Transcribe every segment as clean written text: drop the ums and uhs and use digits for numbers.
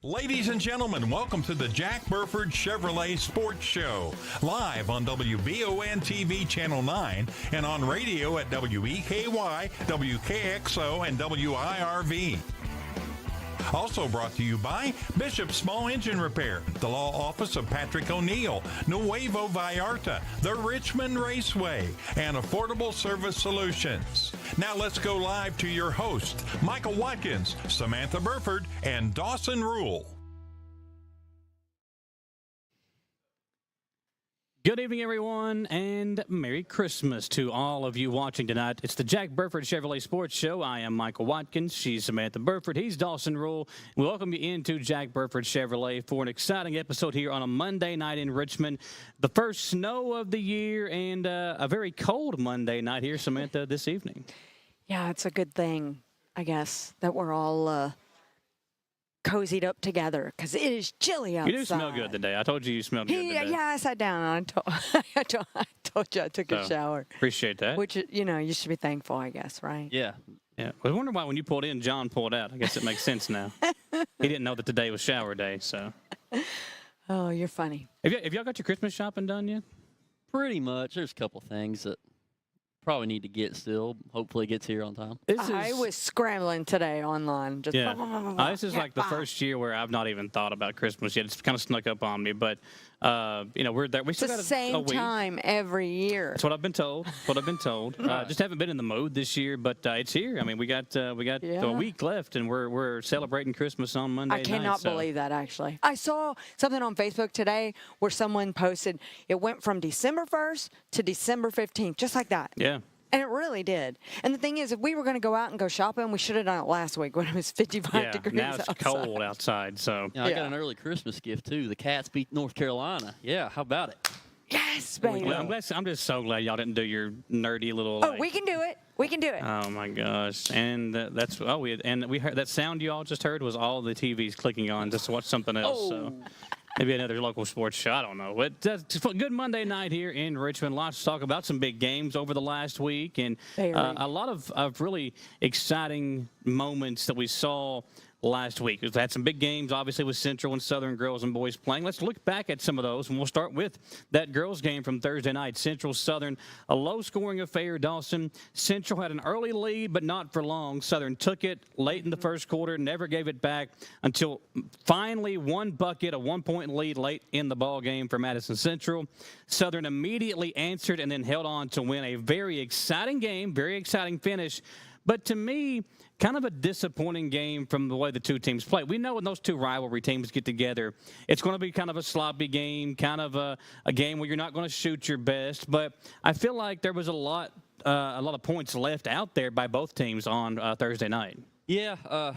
Ladies and gentlemen, welcome to the Jack Burford Chevrolet Sports Show, live on WBON TV Channel 9 and on radio at WEKY, WKXO, and WIRV. Also brought to you by Bishop Small Engine Repair, the law office of Patrick O'Neill, Nuevo Vallarta, the Richmond Raceway, and Affordable Service Solutions. Now let's go live to your hosts, Michael Watkins, Samantha Burford, and Dawson Rule. Good evening, everyone, and Merry Christmas to all of you watching tonight. It's the Jack Burford Chevrolet Sports Show. I am Michael Watkins. She's Samantha Burford. He's Dawson Rule. We welcome you into Jack Burford Chevrolet for an exciting episode here on a Monday night in Richmond. The first snow of the year and a very cold Monday night here, Samantha, this evening. Yeah, it's a good thing, I guess, that we're all cozied up together because it is chilly outside. You do smell good today. I told you smelled good today. Yeah, I sat down and I told you I took a shower. Appreciate that. Which, you know, you should be thankful, I guess, right? Yeah. I was wondering why when you pulled in, John pulled out. I guess it makes sense now. He didn't know that today was shower day, so. Oh, you're funny. Have y'all got your Christmas shopping done yet? Pretty much. There's a couple things that probably need to get still. Hopefully it gets here on time. I was scrambling today online. Just this is like the first year where I've not even thought about Christmas yet. It's kind of snuck up on me, but you know, we're there. We still got the same time every year. That's what I've been told. Just haven't been in the mode this year, but it's here. I mean, we got a week left, and we're celebrating Christmas on Monday night. I cannot believe that, actually. I saw something on Facebook today where someone posted it went from December 1st to December 15th, just like that. Yeah. And it really did. And the thing is, if we were going to go out and go shopping, we should have done it last week when it was 55 degrees now it's outside. cold outside. So I got an early Christmas gift, too. The Cats beat North Carolina. Yeah, how about it? Yes, baby. Well, I'm just so glad y'all didn't do your nerdy little. We can do it. We can do it. Oh my gosh! And we heard that sound you all just heard was all the TVs clicking on just to watch something else. So maybe another local sports show. I don't know. But it's a good Monday night here in Richmond. Lots to talk about. Some big games over the last week, and a lot of really exciting moments that we saw last week. We've had some big games, obviously, with Central and Southern girls and boys playing. Let's look back at some of those, and we'll start with that girls game from Thursday night. Central-Southern, a low-scoring affair. Dawson, Central had an early lead, but not for long. Southern took it late in the first quarter, never gave it back until finally one bucket, a one-point lead late in the ball game for Madison Central. Southern immediately answered and then held on to win a very exciting game, very exciting finish. But to me, kind of a disappointing game from the way the two teams play. We know when those two rivalry teams get together, it's going to be kind of a sloppy game, kind of a game where you're not going to shoot your best. But I feel like there was a lot of points left out there by both teams on Thursday night. Yeah,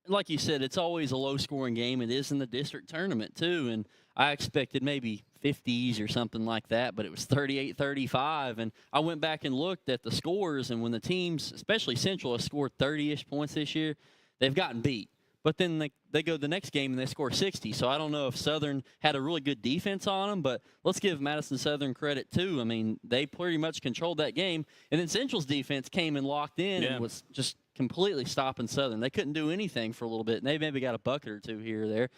like you said, it's always a low-scoring game. It is in the district tournament, too, and I expected maybe 50s or something like that, but it was 38-35, and I went back and looked at the scores, and when the teams, especially Central, have scored 30-ish points this year, they've gotten beat. But then they go the next game and they score 60. So I don't know if Southern had a really good defense on them, but let's give Madison Southern credit, too. I mean, they pretty much controlled that game. And then Central's defense came and locked in and was just completely stopping Southern. They couldn't do anything for a little bit, and they maybe got a bucket or two here or there.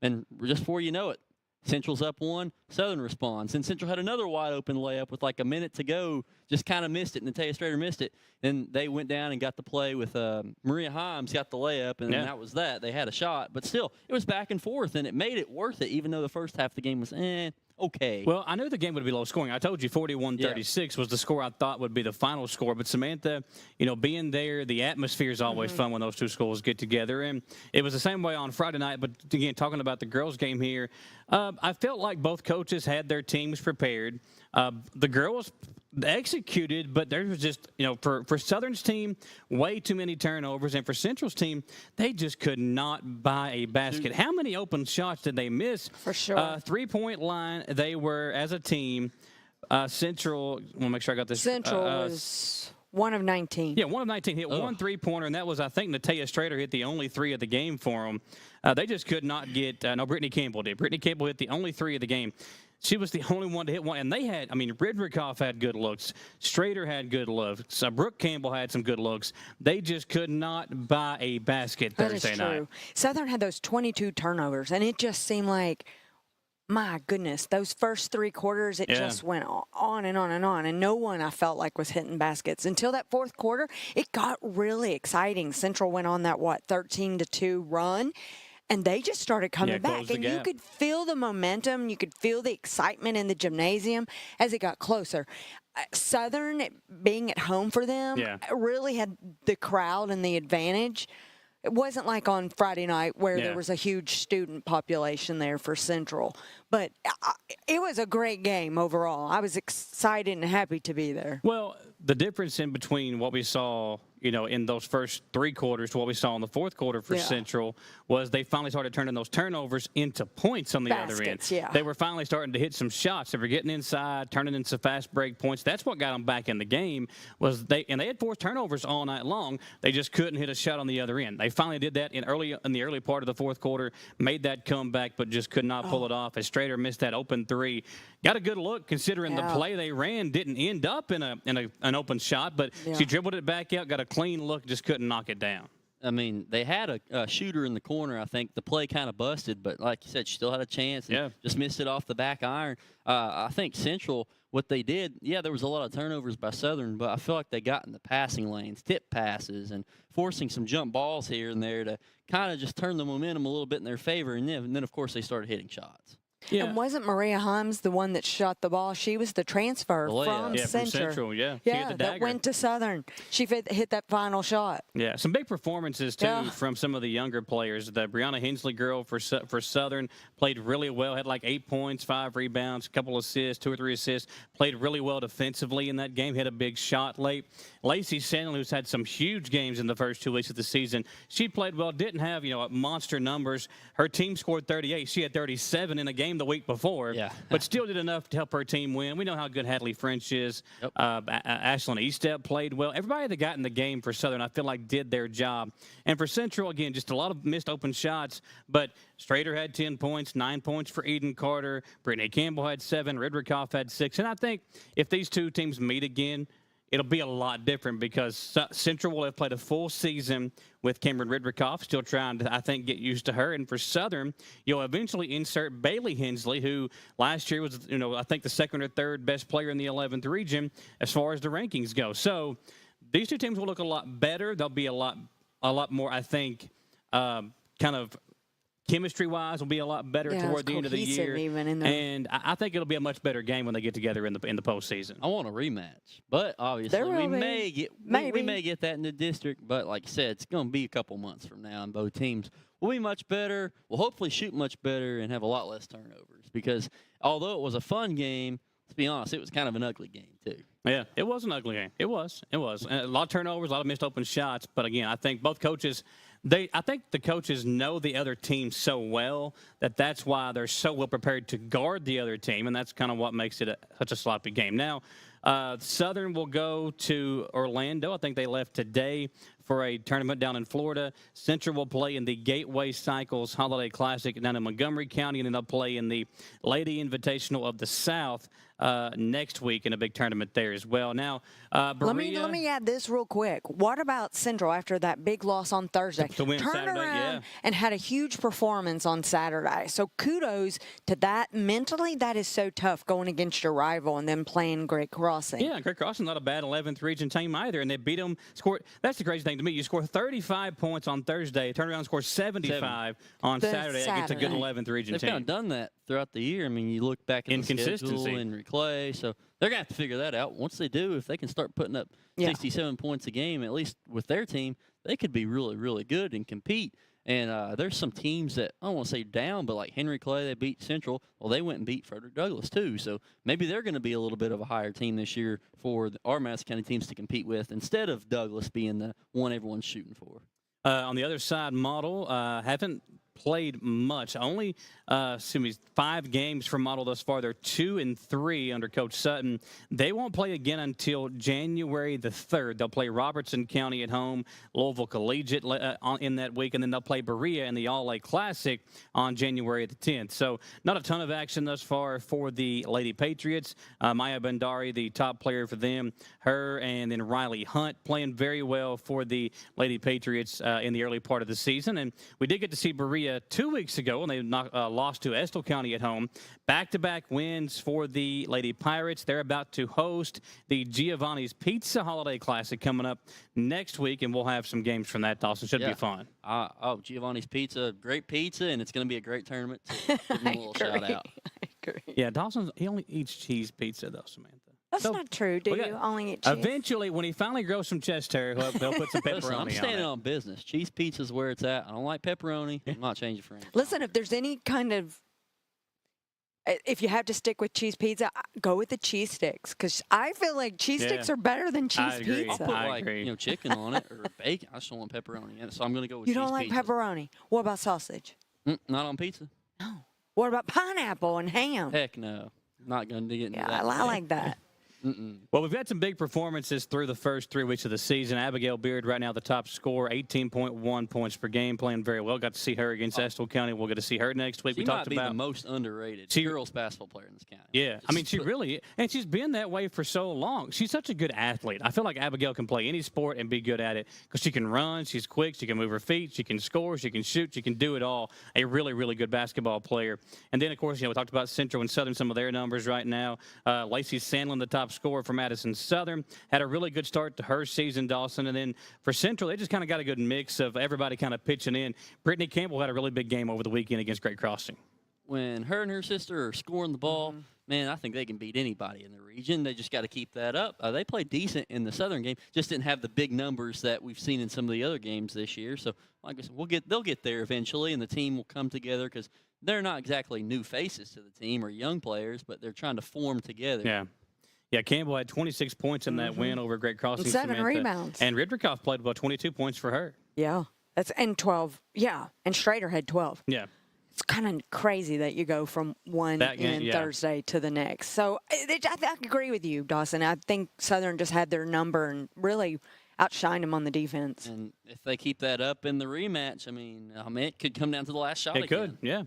And just before you know it, Central's up one, Southern responds. And Central had another wide-open layup with like a minute to go, just kind of missed it. Natea Strader missed it. Then they went down and got the play with Maria Himes got the layup, and that was that. They had a shot. But still, it was back and forth, and it made it worth it, even though the first half of the game was okay. Well, I knew the game would be low scoring. I told you 41-36 was the score I thought would be the final score. But Samantha, you know, being there, the atmosphere is always fun when those two schools get together. And it was the same way on Friday night. But again, talking about the girls' game here, I felt like both coaches had their teams prepared. The girls executed, but there was just, you know, for Southern's team, way too many turnovers. And for Central's team, they just could not buy a basket. How many open shots did they miss? For sure. Three-point line, they were, as a team, Central, I want to make sure I got this. Central was 1 of 19. Yeah, 1 of 19. Hit one three-pointer, and that was, I think, Natea Strader hit the only three of the game for them. They just could not get no, Brittany Campbell did. Brittany Campbell hit the only three of the game. She was the only one to hit one. And they had, I mean, Ridrikoff had good looks. Strader had good looks. Brooke Campbell had some good looks. They just could not buy a basket Thursday night. That is true. Southern had those 22 turnovers, and it just seemed like, my goodness, those first 3 quarters, it just went on and on and on. And no one, I felt like, was hitting baskets. Until that fourth quarter, it got really exciting. Central went on that, 13-2 run. And they just started coming back. And you could feel the momentum. You could feel the excitement in the gymnasium as it got closer. Southern, being at home for them, really had the crowd and the advantage. It wasn't like on Friday night where there was a huge student population there for Central. But it was a great game overall. I was excited and happy to be there. Well, the difference in between what we saw, in those first 3 quarters to what we saw in the fourth quarter for Central was they finally started turning those turnovers into points on the other end. They were finally starting to hit some shots. They were getting inside, turning into fast break points. That's what got them back in the game. They had 4 turnovers all night long. They just couldn't hit a shot on the other end. They finally did that in the early part of the fourth quarter, made that comeback, but just could not pull it off as Strader missed that open 3. Got a good look considering the play they ran didn't end up in an open shot, but she dribbled it back out, got a clean look, just couldn't knock it down. I mean, they had a shooter in the corner. I think the play kind of busted, but like you said, she still had a chance and just missed it off the back iron. I think Central, what they did, there was a lot of turnovers by Southern, but I feel like they got in the passing lanes, tip passes, and forcing some jump balls here and there to kind of just turn the momentum a little bit in their favor. And then of course, they started hitting shots. Yeah. And wasn't Maria Himes the one that shot the ball? She was the transfer from Central. Yeah, that went to Southern. She hit that final shot. Yeah, some big performances, too, from some of the younger players. The Brianna Hensley girl for Southern played really well, had like 8 points, 5 rebounds, a couple assists, 2 or 3 assists, played really well defensively in that game, hit a big shot late. Lacey Sandlin, who's had some huge games in the first 2 weeks of the season, she played well, didn't have, monster numbers. Her team scored 38. She had 37 in a game the week before, but still did enough to help her team win. We know how good Hadley French is. Ashlyn Eastep played well. Everybody that got in the game for Southern, I feel like, did their job. And for Central, again, just a lot of missed open shots, but Strader had 10 points, 9 points for Eden Carter. Brittany Campbell had 7. Ridrikoff had 6. And I think if these two teams meet again, it'll be a lot different because Central will have played a full season with Cameron Ridrikoff, still trying to, I think, get used to her. And for Southern, you'll eventually insert Bailey Hensley, who last year was, I think the 2nd or 3rd best player in the 11th region as far as the rankings go. So these two teams will look a lot better. They'll be a lot more, I think, kind of chemistry-wise will be a lot better toward the end of the year. And I think it'll be a much better game when they get together in the postseason. I want a rematch, but obviously we may get that in the district. But like I said, it's going to be a couple months from now, and both teams will be much better. We'll hopefully shoot much better and have a lot less turnovers. Because although it was a fun game, to be honest, it was kind of an ugly game too. Yeah, it was an ugly game. It was. And a lot of turnovers, a lot of missed open shots. But again, I think both coaches. I think the coaches know the other team so well that's why they're so well prepared to guard the other team, and that's kind of what makes it such a sloppy game. Now, Southern will go to Orlando. I think they left today for a tournament down in Florida. Central will play in the Gateway Cycles Holiday Classic down in Montgomery County, and then they'll play in the Lady Invitational of the South next week in a big tournament there as well. Now, let me add this real quick. What about Central after that big loss on Thursday? To win Turned Saturday, around and had a huge performance on Saturday. So kudos to that. Mentally, that is so tough going against your rival and then playing Great Crossing. Yeah, Great Crossing, not a bad 11th region team either, and they beat them. That's the crazy thing to me. You score 35 points on Thursday, turn around and score 75 on Saturday. That gets a good 11th region team. They've kind of done that throughout the year. I mean, you look back at the schedule, Henry Clay, so they're going to have to figure that out. Once they do, if they can start putting up 67 points a game, at least with their team, they could be really, really good and compete. And there's some teams that, I don't want to say down, but like Henry Clay, they beat Central. Well, they went and beat Frederick Douglass, too. So maybe they're going to be a little bit of a higher team this year for our Madison County teams to compete with instead of Douglass being the one everyone's shooting for. On the other side, Model haven't played much. Only 5 games for Model thus far. They're 2-3 under Coach Sutton. They won't play again until January the 3rd. They'll play Robertson County at home, Louisville Collegiate in that week, and then they'll play Berea in the All-A Classic on January the 10th. So not a ton of action thus far for the Lady Patriots. Maya Bandari, the top player for them, her and then Riley Hunt playing very well for the Lady Patriots in the early part of the season. And we did get to see Berea 2 weeks ago, and they lost to Estill County at home. Back-to-back wins for the Lady Pirates. They're about to host the Giovanni's Pizza Holiday Classic coming up next week, and we'll have some games from that, Dawson. Should be fun. Giovanni's Pizza, great pizza, and it's going to be a great tournament. So give them a little shout-out. I agree. Yeah, Dawson, he only eats cheese pizza, though, Samantha. That's not true. Do you only eat cheese? Eventually, when he finally grows some chest hair, they'll put some pepperoni Listen, I'm standing on business. Cheese pizza's where it's at. I don't like pepperoni. I'm not changing for anything. Listen, if there's any kind of, if you have to stick with cheese pizza, go with the cheese sticks, because I feel like cheese sticks are better than cheese agree. pizza. I'll put chicken on it or bacon. I just don't want pepperoni in it, so I'm going to go with You cheese don't like pizza. pepperoni? What about sausage? Not on pizza. No. What about pineapple and ham? Heck no. I'm not going to get into Yeah, that. I like that. Well, we've had some big performances through the first 3 weeks of the season. Abigail Beard right now the top scorer, 18.1 points per game, playing very well. Got to see her against Estill County. We'll get to see her next week. She we might talked be about the most underrated girls basketball player in this county. Yeah, I mean, she really – and she's been that way for so long. She's such a good athlete. I feel like Abigail can play any sport and be good at it because she can run, she's quick, she can move her feet, she can score, she can shoot, she can do it all. A really, really good basketball player. And then, of course, we talked about Central and Southern, some of their numbers right now. Lacey Sandlin, the top scorer for Madison Southern, had a really good start to her season, Dawson. And then for Central, they just kind of got a good mix of everybody kind of pitching in. Brittany Campbell had a really big game over the weekend against Great Crossing. When her and her sister are scoring the ball, man, I think they can beat anybody in the region. They just got to keep that up. They played decent in the Southern game, just didn't have the big numbers that we've seen in some of the other games this year. So, like I said, they'll get there eventually, and the team will come together because they're not exactly new faces to the team or young players, but they're trying to form together. Yeah. Yeah, Campbell had 26 points in that win over Great Crossing. And 7 Samantha. rebounds. And Ridrikoff played about 22 points for her. Yeah. And 12. Yeah. And Schrader had 12. Yeah. It's kind of crazy that you go from one Thursday to the next. So I agree with you, Dawson. I think Southern just had their number and really outshined them on the defense. And if they keep that up in the rematch, I mean, it could come down to the last shot again. It could, yeah.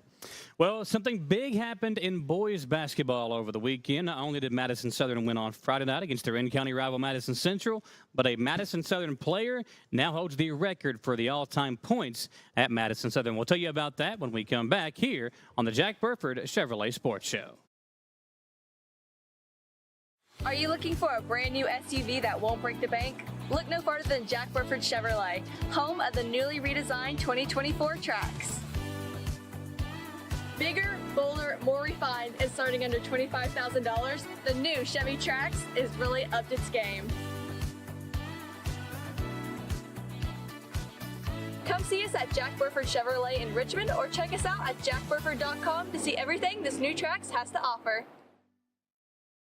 Well, something big happened in boys basketball over the weekend. Not only did Madison Southern win on Friday night against their in-county rival Madison Central, but a Madison Southern player now holds the record for the all-time points at Madison Southern. We'll tell you about that when we come back here on the Jack Burford Chevrolet Sports Show. Are you looking for a brand new SUV that won't break the bank? Look no farther than Jack Burford Chevrolet, home of the newly redesigned 2024 Trax. Bigger, bolder, more refined, and starting under $25,000, the new Chevy Trax is really upped its game. Come see us at Jack Burford Chevrolet in Richmond or check us out at jackburford.com to see everything this new Trax has to offer.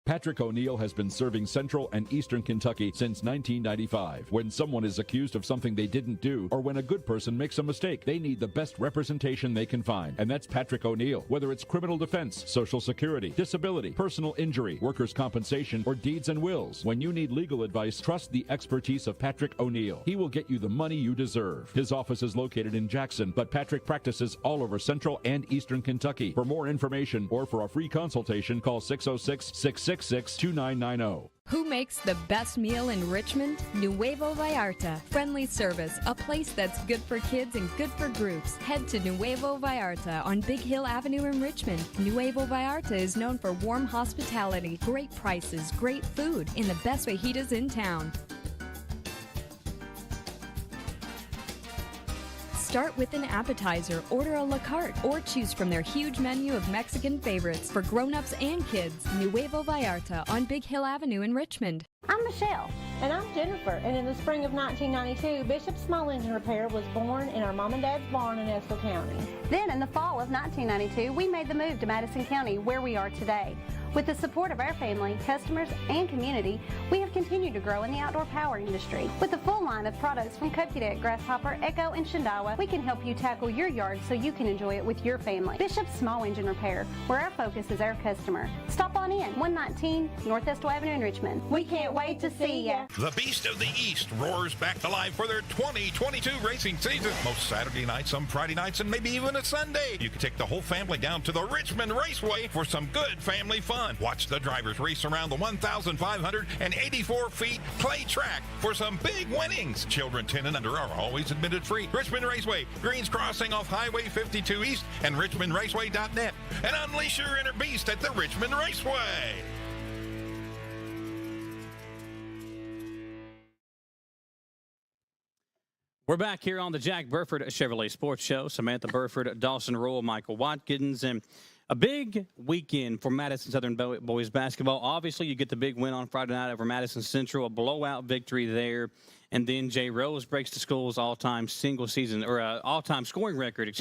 Patrick O'Neill has been serving Central and Eastern Kentucky since 1995. When someone is accused of something they didn't do, or when a good person makes a mistake, they need the best representation they can find. And that's Patrick O'Neill. Whether it's criminal defense, Social Security, disability, personal injury, workers' compensation, or deeds and wills. When you need legal advice, trust the expertise of Patrick O'Neill. He will get you the money you deserve. His office is located in Jackson, but Patrick practices all over Central and Eastern Kentucky. For more information or for a free consultation, call 606-666-2990. Who makes the best meal in Richmond? Nuevo Vallarta. Friendly service, a place that's good for kids and good for groups. Head to Nuevo Vallarta on Big Hill Avenue in Richmond. Nuevo Vallarta is known for warm hospitality, great prices, great food, and the best fajitas in town. Start with an appetizer, order a la carte, or choose from their huge menu of Mexican favorites for grown-ups and kids. Nuevo Vallarta on Big Hill Avenue in Richmond. I'm Michelle. And I'm Jennifer, and in the spring of 1992, Bishop Small Engine Repair was born in our mom and dad's barn in Estill County. Then in the fall of 1992, we made the move to Madison County, where we are today. With the support of our family, customers, and community, we have continued to grow in the outdoor power industry. With a full line of products from Kokudet, Grasshopper, Echo, and Shindawa, we can help you tackle your yard so you can enjoy it with your family. Bishop's Small Engine Repair, where our focus is our customer. Stop on in, 119 North Estill Avenue in Richmond. We can't wait to see ya. The Beast of the East roars back to life for their 2022 racing season. Most Saturday nights, some Friday nights, and maybe even a Sunday. You can take the whole family down to the Richmond Raceway for some good family fun. Watch the drivers race around the 1,584 feet clay track for some big winnings. Children 10 and under are always admitted free. Richmond Raceway, Greens Crossing off Highway 52 East, and richmondraceway.net. And unleash your inner beast at the Richmond Raceway. We're back here on the Jack Burford Chevrolet Sports Show. Samantha Burford, Dawson Rule, Michael Watkins, and a big weekend for Madison Southern boys basketball. Obviously, you get the big win on Friday night over Madison Central, a blowout victory there. And then Jay Rose breaks the school's all-time all-time scoring record,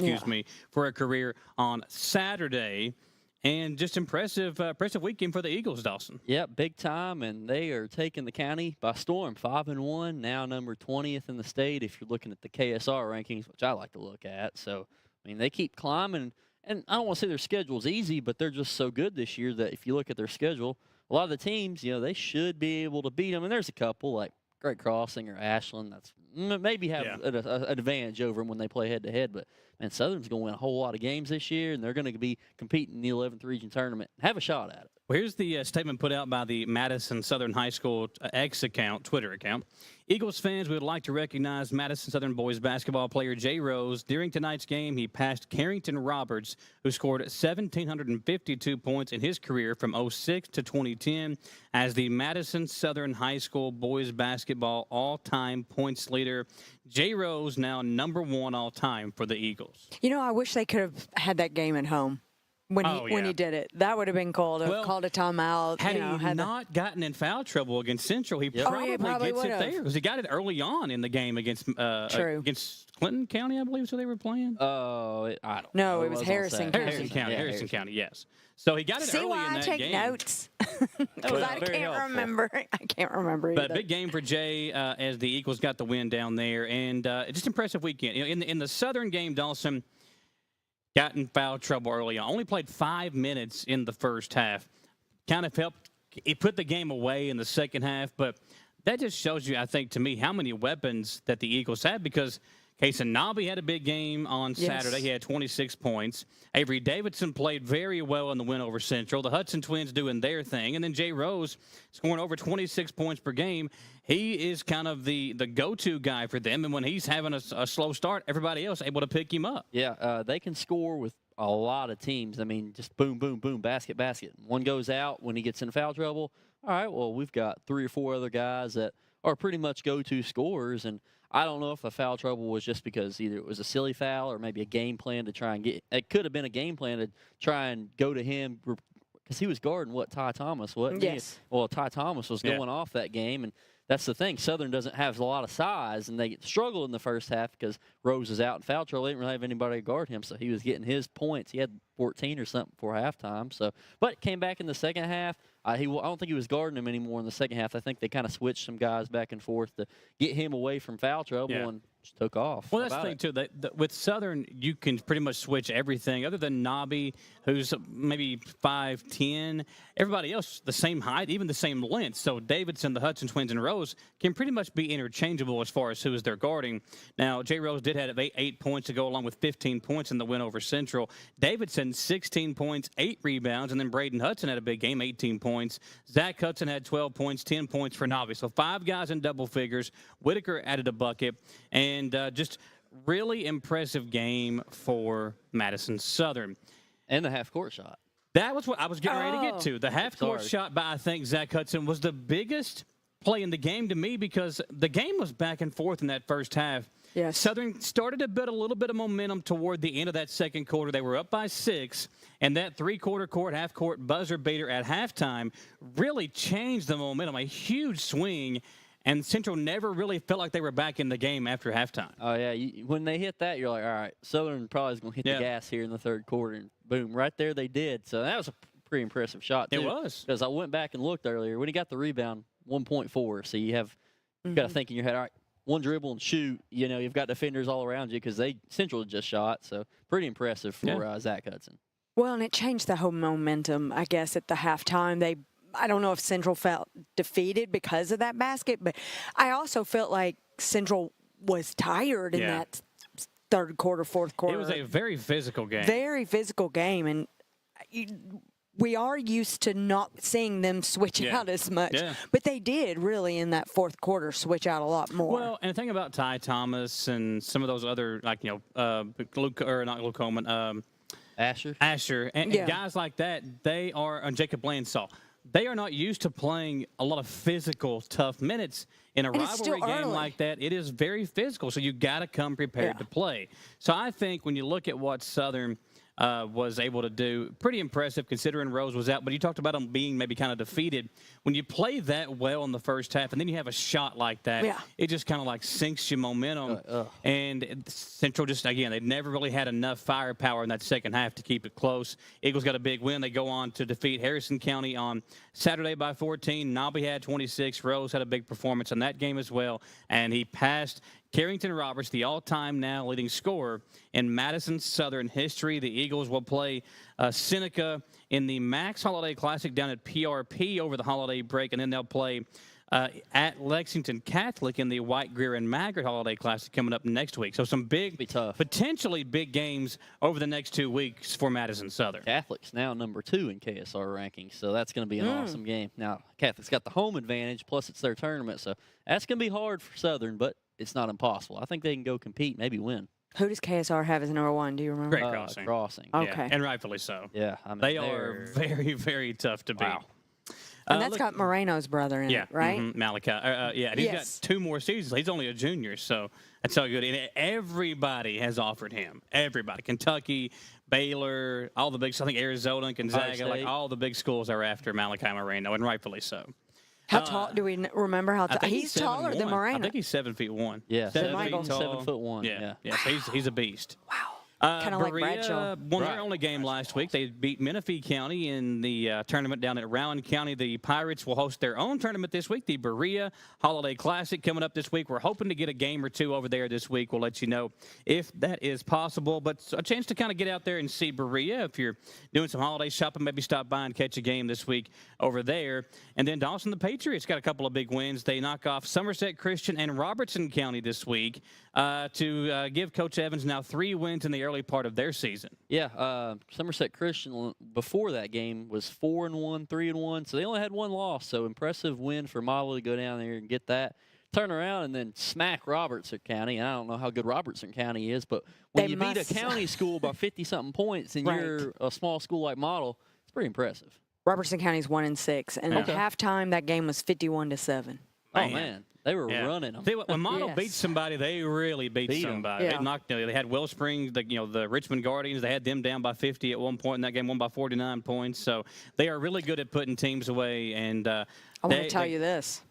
for a career on Saturday. And just impressive weekend for the Eagles, Dawson. Yep, big time, and they are taking the county by storm. 5-1, now number 20th in the state if you're looking at the KSR rankings, which I like to look at. So, I mean, they keep climbing. And I don't want to say their schedule's easy, but they're just so good this year that if you look at their schedule, a lot of the teams, they should be able to beat them. And there's a couple like Great Crossing or Ashland that's maybe have an advantage over them when they play head-to-head. But, man, Southern's going to win a whole lot of games this year, and they're going to be competing in the 11th region tournament. Have a shot at it. Well, here's the statement put out by the Madison Southern High School Twitter account. Eagles fans, we would like to recognize Madison Southern boys basketball player Jay Rose. During tonight's game, he passed Carrington Roberts, who scored 1,752 points in his career from 06 to 2010 as the Madison Southern High School boys basketball all-time points leader. Jay Rose now number 1 all-time for the Eagles. I wish they could have had that game at home. When he did it, that would have been cool to have called a timeout. Had he not gotten in foul trouble agaginst Central, he probably gets it there because he got it early on in the game against Clinton County, I believe, is who they were playing. I don't know. No, it was Harrison County. Harrison County, yes. So he got it early in that game. See why I take notes? Because I can't remember. I can't remember either. But big game for Jay as the Eagles got the win down there, and just impressive weekend. In the Southern game, Dawson got in foul trouble early on. Only played 5 minutes in the first half. Kind of helped. It put the game away in the second half, but that just shows you, I think, to me, how many weapons that the Eagles had because Casey had a big game on Saturday. He had 26 points. Avery Davidson played very well in the win over Central. The Hudson twins doing their thing. And then Jay Rose scoring over 26 points per game. He is kind of the go-to guy for them. And when he's having a slow start, everybody else able to pick him up. Yeah, they can score with a lot of teams. I mean, just boom, boom, boom, basket, basket. One goes out when he gets in foul trouble. All right, well, we've got 3 or 4 other guys that are pretty much go-to scorers. And I don't know if the foul trouble was just because either it was a silly foul or maybe a game plan to try and get – it could have been a game plan to try and go to him because he was guarding, Ty Thomas, wasn't he? Yes. Well, Ty Thomas was going off that game, and that's the thing. Southern doesn't have a lot of size, and they struggled in the first half because Rose is out in foul trouble. They didn't really have anybody to guard him, so he was getting his points. He had 14 or something before halftime. But came back in the second half. I don't think he was guarding him anymore in the second half. I think they kind of switched some guys back and forth to get him away from foul trouble and just took off. Well, that's the thing, too. With Southern, you can pretty much switch everything other than Nobby, who's maybe 5'10". Everybody else the same height, even the same length. So Davidson, the Hudson twins, and Rose can pretty much be interchangeable as far as who is their guarding. Now, Jay Rose did have 8 points to go along with 15 points in the win over Central. Davidson, 16 points, 8 rebounds, and then Braden Hudson had a big game, 18 points. Zach Hudson had 12 points, 10 points for Nobby. So 5 guys in double figures. Whitaker added a bucket. And just really impressive game for Madison Southern. And the half-court shot. That was what I was getting ready to get to. The half-court shot by, I think, Zach Hudson was the biggest play in the game to me because the game was back and forth in that first half. Yes. Southern started to build a little bit of momentum toward the end of that second quarter. They were up by 6, and that three-quarter court, half-court buzzer beater at halftime really changed the momentum, a huge swing, and Central never really felt like they were back in the game after halftime. Oh, yeah. When they hit that, you're like, all right, Southern probably is going to hit the gas here in the third quarter, and boom, right there they did. So that was a pretty impressive shot, too. It was. Because I went back and looked earlier. When he got the rebound, 1.4. So you've got to think in your head, all right, one dribble and shoot. You've got defenders all around you because Central just shot. So pretty impressive for Zach Hudson. Well, and it changed the whole momentum, I guess, at the halftime. I don't know if Central felt defeated because of that basket, but I also felt like Central was tired in that third quarter, fourth quarter. It was a very physical game. Very physical game, and we are used to not seeing them switch out as much. Yeah. But they did really in that fourth quarter switch out a lot more. Well, and the thing about Ty Thomas and some of those other, like, Luke, or not Luke Coleman, Asher, and guys like that, they are, and Jacob Blansaw, they are not used to playing a lot of physical, tough minutes. In a rivalry game like that, it is very physical, so you got to come prepared to play. So I think when you look at what Southern was able to do, pretty impressive considering Rose was out. But you talked about them being maybe kind of defeated. When you play that well in the first half and then you have a shot like that, it just kind of like sinks your momentum. And Central just, again, they never really had enough firepower in that second half to keep it close. Eagles got a big win. They go on to defeat Harrison County on Saturday by 14. Nobby had 26. Rose had a big performance in that game as well. And he passed Carrington Roberts, the all-time now leading scorer in Madison Southern history. The Eagles will play Seneca in the Max Holiday Classic down at PRP over the holiday break, and then they'll play at Lexington Catholic in the White Greer and Maggard Holiday Classic coming up next week. So some big, potentially big games over the next 2 weeks for Madison Southern. Catholic's now number 2 in KSR rankings, so that's going to be an awesome game. Now, Catholic's got the home advantage, plus it's their tournament, so that's going to be hard for Southern, but it's not impossible. I think they can go compete, maybe win. Who does KSR have as number 1? Do you remember? Great Crossing. Crossing. Okay. Yeah, and rightfully so. Yeah. I mean, they are very, very tough to beat. And that's got Moreno's brother in it, right? Malachi. And he's got 2 more seasons. He's only a junior, so that's how good. And everybody has offered him. Everybody. Kentucky, Baylor, all the big, I think Arizona, Gonzaga, like all the big schools are after Malachi Moreno, and rightfully so. How tall? Do we remember how tall? He's taller than Moreno. I think he's 7'1". Yeah, 7 feet tall. 7'1". Yeah. So he's a beast. Wow. Kind of like Bradshaw. Won their only game last week. They beat Menifee County in the tournament down at Rowan County. The Pirates will host their own tournament this week, the Berea Holiday Classic coming up this week. We're hoping to get a game or 2 over there this week. We'll let you know if that is possible. But a chance to kind of get out there and see Berea. If you're doing some holiday shopping, maybe stop by and catch a game this week over there. And then Dawson, the Patriots, got a couple of big wins. They knock off Somerset Christian and Robertson County this week to give Coach Evans now 3 wins in the early part of their season. Yeah, Somerset Christian before that game was 4-1, 3-1, so they only had 1 loss. So impressive win for Model to go down there and get that, turn around, and then smack Robertson County. I don't know how good Robertson County is, but when you beat a county school by 50-something points and you're a small school like Model, it's pretty impressive. Robertson County's 1-6, and at halftime that game was 51-7. Oh man. They were running them. When Model beats somebody, they really beat somebody. Yeah. They knocked. They had Wellspring, the Richmond Guardians. They had them down by 50 at one point in that game, won by 49 points. So they are really good at putting teams away. And I want to tell you this.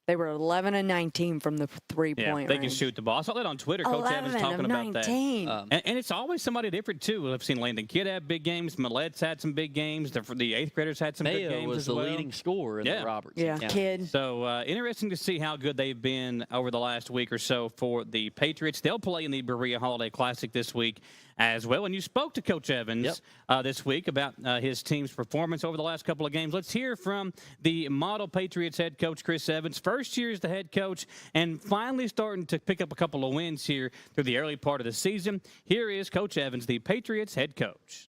They were 11-19 from the 3-point they range. can shoot the ball. I saw that on Twitter. Coach Evans talking about that. And it's always somebody different, too. I've seen Landon Kidd have big games. Millett's had some big games. The 8th graders had some big games was as the well. leading scorer in the Robertson County. Kidd. So interesting to see how good they've been over the last week or so for the Patriots. They'll play in the Berea Holiday Classic this week as well. And you spoke to Coach Evans this week about his team's performance over the last couple of games. Let's hear from the Model Patriots head coach, Chris Evans. First year as the head coach and finally starting to pick up a couple of wins here through the early part of the season. Here is Coach Evans, the Patriots head coach.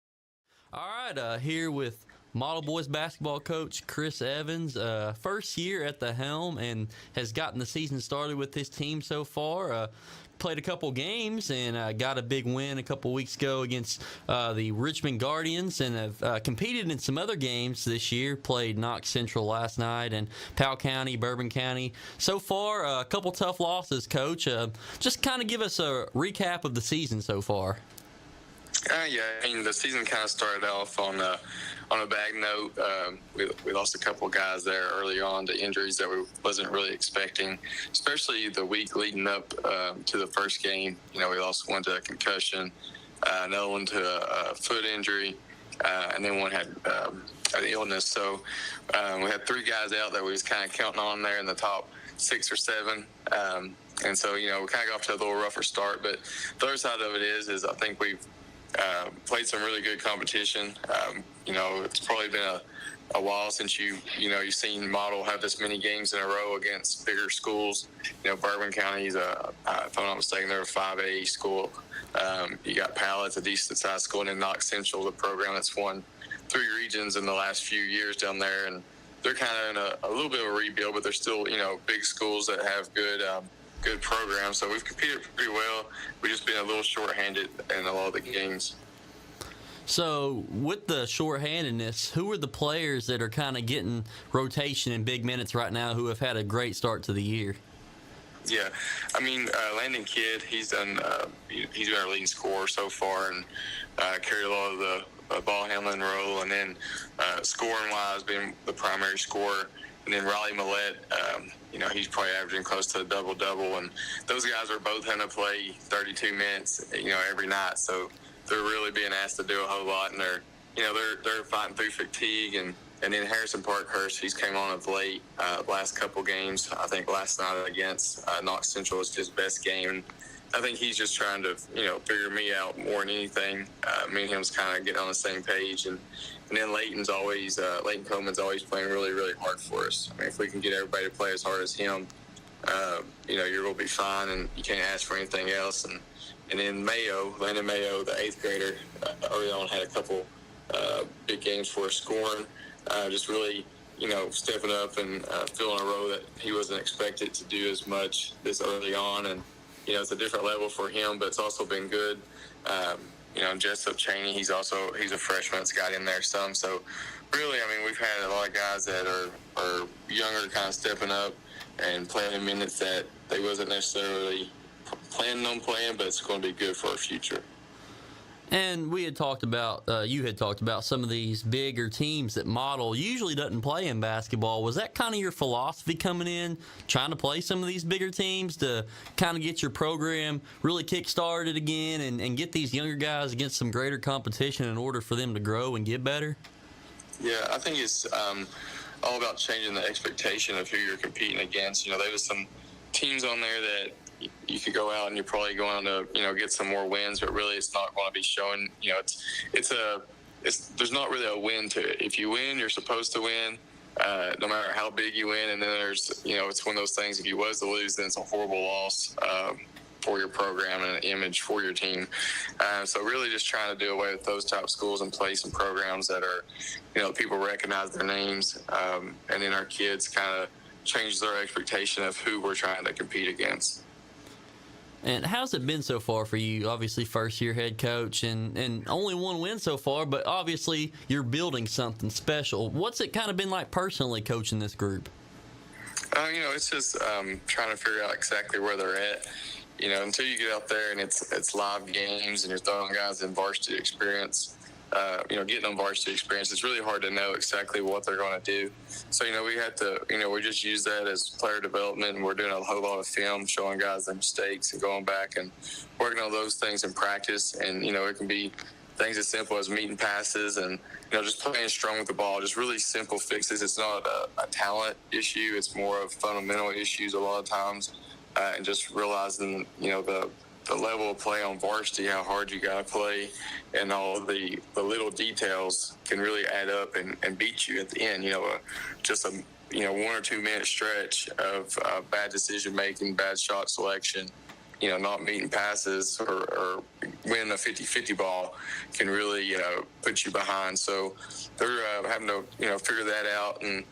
All right, here with Model Boys basketball coach Chris Evans. First year at the helm and has gotten the season started with his team so far. Played a couple games and got a big win a couple weeks ago against the Richmond Guardians, and have competed in some other games this year. Played Knox Central last night and Powell County, Bourbon County. So far, a couple tough losses, Coach. Just kind of give us a recap of the season so far. The season kind of started off on a bad note. We lost a couple of guys there early on to injuries that we wasn't really expecting, especially the week leading up to the first game. We lost one to a concussion, another one to a foot injury. and then one had an illness. So we had 3 guys out that we was kind of counting on there in the top 6 or 7. And so, we kind of got off to a little rougher start. But the other side of it is I think we've played some really good competition. It's probably been a while since you've seen Model have this many games in a row against bigger schools. Bourbon County's if I'm not mistaken, they're a 5A school. You got Pallett's a decent sized school, and then Knox Central, the program that's won 3 regions in the last few years down there, and they're kind of in a little bit of a rebuild, but they're still big schools that have good programs. So we've competed pretty well. We've just been a little shorthanded in a lot of the games. So with the shorthandedness, who are the players that are kind of getting rotation in big minutes right now who have had a great start to the year? Yeah, Landon Kidd, he's been our leading scorer so far, and carried a lot of the ball handling role, and then scoring wise being the primary scorer. And then Riley Millette, he's probably averaging close to a double-double, and those guys are both going to play 32 minutes, every night. So they're really being asked to do a whole lot, and they're fighting through fatigue. And then Harrison Parkhurst, he's came on of late last couple games. I think last night against Knox Central was his best game. I think he's just trying to, figure me out more than anything. Me and him's kind of getting on the same page. And then Leighton Coleman's always playing really, really hard for us. If we can get everybody to play as hard as him, you're going to be fine, and you can't ask for anything else. And then Landon Mayo, the 8th grader, early on had a couple big games for us scoring. Just really, stepping up and filling a role that he wasn't expected to do as much this early on. And, it's a different level for him, but it's also been good. Jessup Cheney, he's a freshman that's got in there some. So really, we've had a lot of guys that are younger, kind of stepping up and playing minutes that they wasn't necessarily planning on playing, but it's going to be good for our future. And we had talked about, you had talked about some of these bigger teams that Model usually doesn't play in basketball. Was that kind of your philosophy coming in, trying to play some of these bigger teams to kind of get your program really kick-started again and get these younger guys against some greater competition in order for them to grow and get better? Yeah, I think it's all about changing the expectation of who you're competing against. There was some teams on there that you could go out and you're probably going to, get some more wins, but really it's not going to be showing, there's not really a win to it. If you win, you're supposed to win, no matter how big you win. And then there's, it's one of those things, if you was to lose, then it's a horrible loss for your program and an image for your team. So really just trying to do away with those type of schools and play some programs that are, people recognize their names. And then our kids kind of change their expectation of who we're trying to compete against. And how's it been so far for you? Obviously, first-year head coach and only one win so far, but obviously you're building something special. What's it kind of been like personally coaching this group? It's just trying to figure out exactly where they're at. Until you get out there and it's live games and you're throwing guys in varsity experience, getting on varsity experience, it's really hard to know exactly what they're going to do. So, we have to, we just use that as player development, and we're doing a whole lot of film, showing guys their mistakes and going back and working on those things in practice. And, it can be things as simple as meeting passes and, just playing strong with the ball, just really simple fixes. It's not a talent issue. It's more of fundamental issues a lot of times, and just realizing, the level of play on varsity, how hard you got to play, and all of the little details can really add up and beat you at the end. Just a 1 or 2 minute stretch of bad decision making, bad shot selection, not meeting passes or winning a 50-50 ball can really put you behind. So they're having to figure that out. And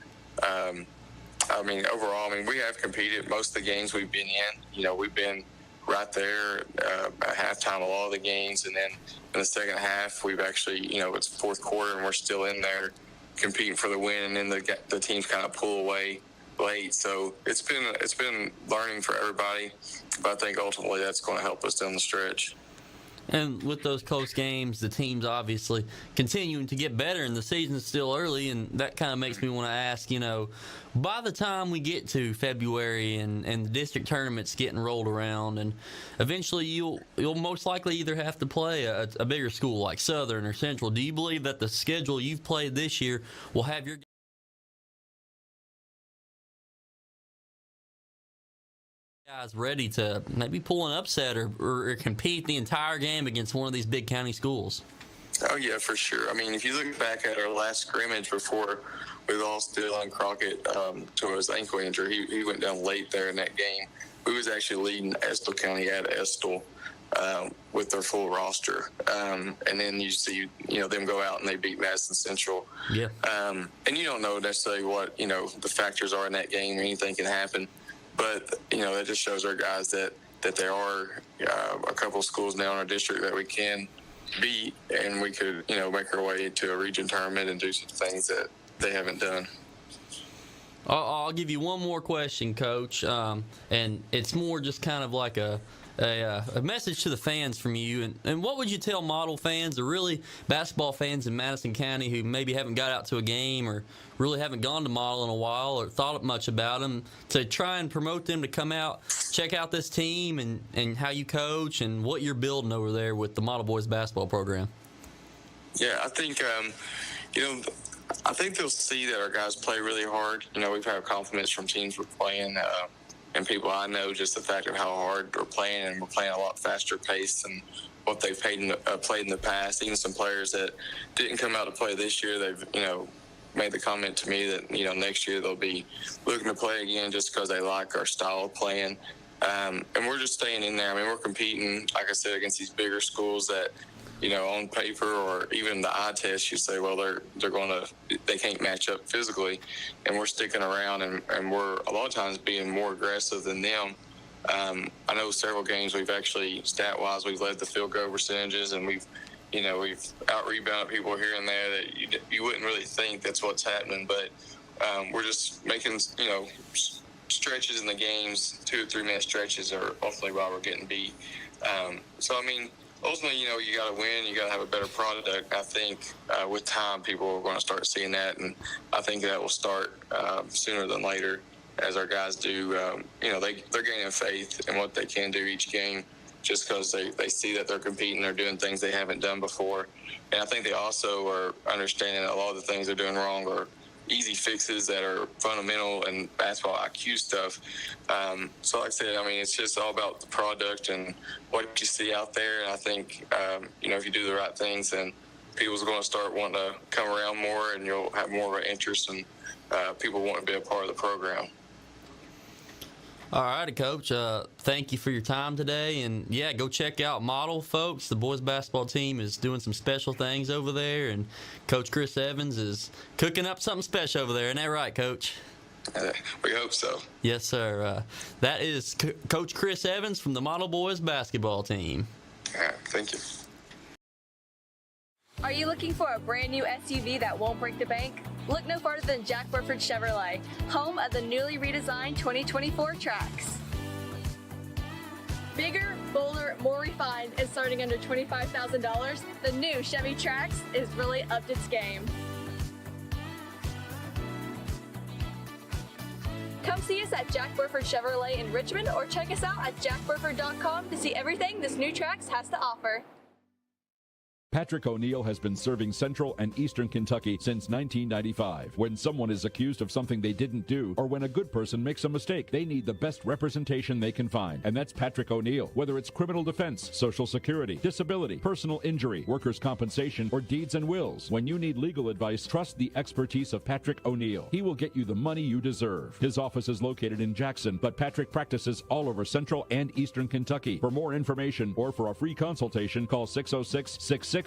overall, we have competed most of the games we've been in. We've been right there at halftime a lot of the games, and then in the second half we've actually it's fourth quarter and we're still in there competing for the win, and then the teams kind of pull away late. So it's been learning for everybody, but I think ultimately that's going to help us down the stretch. And with those close games, the team's obviously continuing to get better, and the season's still early, and that kind of makes me want to ask, by the time we get to February and the district tournament's getting rolled around, and eventually you'll most likely either have to play a bigger school like Southern or Central, do you believe that the schedule you've played this year will have your guys ready to maybe pull an upset or compete the entire game against one of these big county schools? Oh, yeah, for sure. I mean, if you look back at our last scrimmage before we lost Dylan Crockett to his ankle injury, he went down late there in that game. We was actually leading Estill County at Estill with their full roster. And then you see, them go out and they beat Madison Central. Yeah. And you don't know necessarily what, the factors are in that game. Anything can happen. But, that just shows our guys that there are a couple of schools now in our district that we can beat, and we could, make our way to a region tournament and do some things that they haven't done. I'll give you one more question, Coach, and it's more just kind of like a message to the fans from you. And what would you tell model fans or really basketball fans in Madison County who maybe haven't got out to a game or really haven't gone to model in a while or thought much about them, to try and promote them to come out, check out this team and how you coach and what you're building over there with the Model Boys basketball program? Yeah, I think, I think they'll see that our guys play really hard. We've had compliments from teams we're playing and people I know, just the fact of how hard we're playing, and we're playing a lot faster pace than what they've played in the past. Even some players that didn't come out to play this year, they've, made the comment to me that, next year they'll be looking to play again just because they like our style of playing. And we're just staying in there. I mean, we're competing, like I said, against these bigger schools that, on paper or even the eye test, you say, well, they can't match up physically, and we're sticking around and we're a lot of times being more aggressive than them. I know several games we've actually, stat-wise, we've led the field goal percentages, and we've out-rebounded people here and there that you wouldn't really think that's what's happening, but we're just making, stretches in the games, 2 or 3 minute stretches are ultimately why we're getting beat. So, I mean, ultimately, you got to win. You got to have a better product. I think with time, people are going to start seeing that, and I think that will start sooner than later as our guys do. They're gaining faith in what they can do each game just because they see that they're competing, they're doing things they haven't done before. And I think they also are understanding that a lot of the things they're doing wrong are easy fixes that are fundamental and basketball IQ stuff. So like I said, I mean, it's just all about the product and what you see out there. And I think, if you do the right things, then people's going to start wanting to come around more, and you'll have more of an interest, and people want to be a part of the program. All righty, Coach. Thank you for your time today. And, yeah, go check out Model, folks. The boys basketball team is doing some special things over there, and Coach Chris Evans is cooking up something special over there. Isn't that right, Coach? We hope so. Yes, sir. That is Coach Chris Evans from the Model Boys basketball team. Thank you. Are you looking for a brand new SUV that won't break the bank? Look no farther than Jack Burford Chevrolet, home of the newly redesigned 2024 Trax. Bigger, bolder, more refined, and starting under $25,000, the new Chevy Trax is really upped its game. Come see us at Jack Burford Chevrolet in Richmond, or check us out at jackburford.com to see everything this new Trax has to offer. Patrick O'Neill has been serving Central and Eastern Kentucky since 1995. When someone is accused of something they didn't do, or when a good person makes a mistake, they need the best representation they can find. And that's Patrick O'Neill. Whether it's criminal defense, Social Security, disability, personal injury, workers' compensation, or deeds and wills, when you need legal advice, trust the expertise of Patrick O'Neill. He will get you the money you deserve. His office is located in Jackson, but Patrick practices all over Central and Eastern Kentucky. For more information or for a free consultation, call 606-666-2990.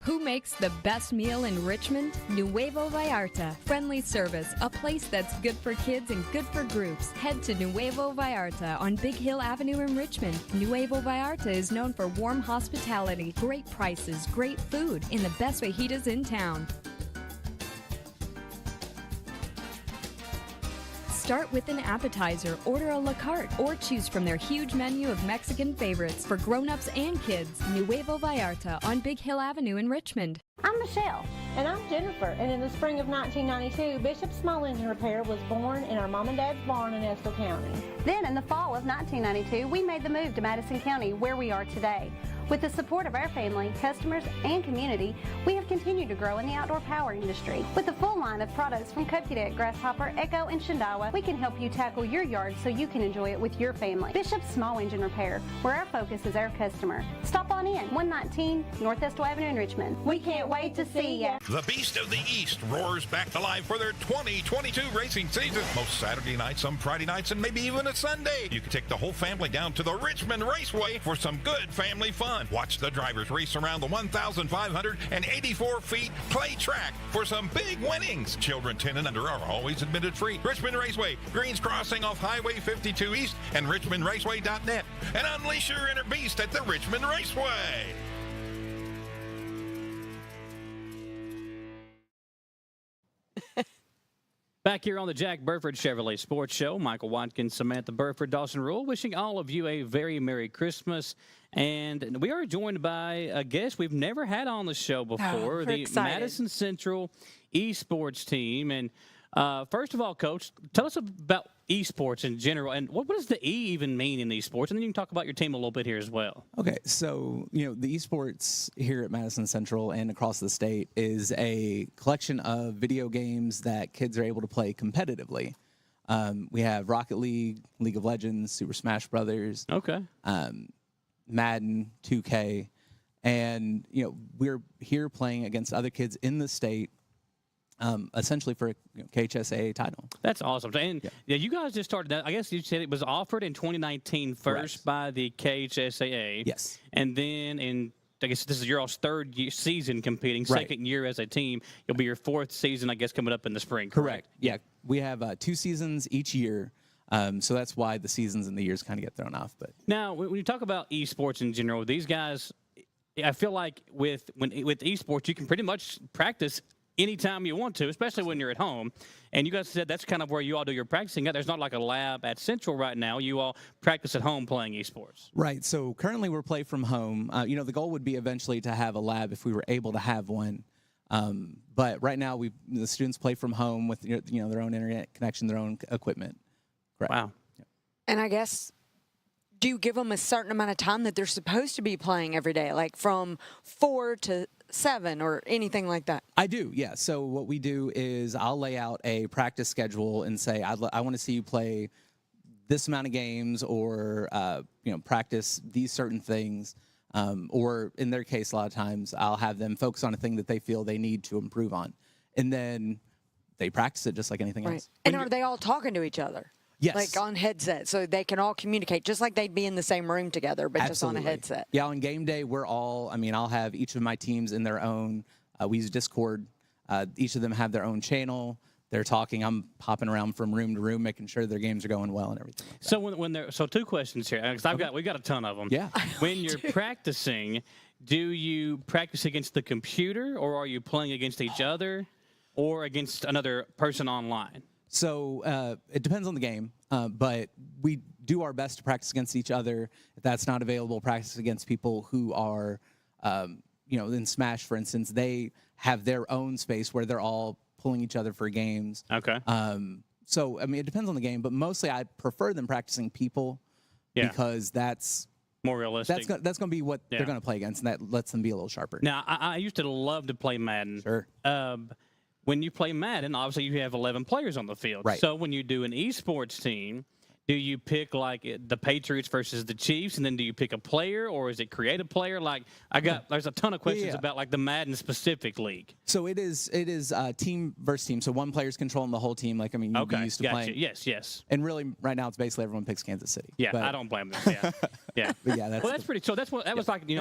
Who makes the best meal in Richmond? Nuevo Vallarta. Friendly service, a place that's good for kids and good for groups. Head to Nuevo Vallarta on Big Hill Avenue in Richmond. Nuevo Vallarta is known for warm hospitality, great prices, great food, and the best fajitas in town. Start with an appetizer, order a la carte, or choose from their huge menu of Mexican favorites for grown-ups and kids. Nuevo Vallarta on Big Hill Avenue in Richmond. I'm Michelle. And I'm Jennifer. And in the spring of 1992, Bishop Small Engine Repair was born in our mom and dad's barn in Estill County. Then in the fall of 1992, we made the move to Madison County, where we are today. With the support of our family, customers, and community, we have continued to grow in the outdoor power industry. With a full line of products from Copadet, Grasshopper, Echo, and Shindawa, we can help you tackle your yard so you can enjoy it with your family. Bishop Small Engine Repair, where our focus is our customer. Stop on in, 119 North Estill Avenue in Richmond. We can't wait to see ya. The Beast of the East roars back to life for their 2022 racing season. Most Saturday nights, some Friday nights, and maybe even a Sunday. You can take the whole family down to the Richmond Raceway for some good family fun. Watch the drivers race around the 1,584 feet clay track for some big winnings. Children 10 and under are always admitted free. Richmond Raceway, Greens Crossing off Highway 52 East, and richmondraceway.net. And unleash your inner beast at the Richmond Raceway. Back here on the Jack Burford Chevrolet Sports Show, Michael Watkins, Samantha Burford, Dawson Rule, wishing all of you a very Merry Christmas. And we are joined by a guest we've never had on the show before, the Madison Central esports team. And first of all, Coach, tell us about esports in general, and what does the E even mean in esports? And then you can talk about your team a little bit here as well. Okay, so, the esports here at Madison Central and across the state is a collection of video games that kids are able to play competitively. We have Rocket League, League of Legends, Super Smash Brothers. Okay. Madden, 2K, and, we're here playing against other kids in the state, essentially for a KHSAA title. That's awesome. And yeah, you guys just started that. I guess you said it was offered in 2019 first by the KHSAA. Yes. And then I guess this is your all's third season competing, second year as a team. It'll be your fourth season, I guess, coming up in the spring. Correct. Yeah. We have 2 seasons each year. So that's why the seasons and the years kind of get thrown off. But now, when you talk about esports in general, these guys, I feel like with esports, you can pretty much practice anytime you want to, especially when you're at home. And you guys said that's kind of where you all do your practicing. There's not like a lab at Central right now. You all practice at home playing esports. Right. So currently we're playing from home. The goal would be eventually to have a lab if we were able to have one. But right now the students play from home with their own internet connection, their own equipment. Correct. Wow. Yep. And I guess, do you give them a certain amount of time that they're supposed to be playing every day, like from 4 to 7 or anything like that? I do, yeah. So what we do is I'll lay out a practice schedule and say, I want to see you play this amount of games or, practice these certain things. Or in their case, a lot of times I'll have them focus on a thing that they feel they need to improve on. And then they practice it just like anything else. And are they all talking to each other? Yes. Like on headset, so they can all communicate, just like they'd be in the same room together, but just on a headset. Yeah, on game day, I'll have each of my teams in their own, we use Discord. Each of them have their own channel. They're talking. I'm hopping around from room to room, making sure their games are going well and everything. Like so so 2 questions here, because we've got a ton of them. Yeah. When you're practicing, do you practice against the computer, or are you playing against each other, or against another person online? So it depends on the game, but we do our best to practice against each other. If that's not available, practice against people who are, in Smash, for instance, they have their own space where they're all pulling each other for games. Okay. So, it depends on the game, but mostly I prefer them practicing people because that's more realistic. That's going to be what they're going to play against, and that lets them be a little sharper. Now, I used to love to play Madden. Sure. When you play Madden, obviously you have 11 players on the field. Right. So when you do an esports team, do you pick like the Patriots versus the Chiefs, and then do you pick a player, or is it create a player? Like there's a ton of questions about like the Madden specific league. So it is team versus team. So one player's controlling the whole team. Like you'd be used to playing. Yes. And really, right now it's basically everyone picks Kansas City. Yeah, I don't blame them. Yeah. But yeah, that's pretty. So that was like do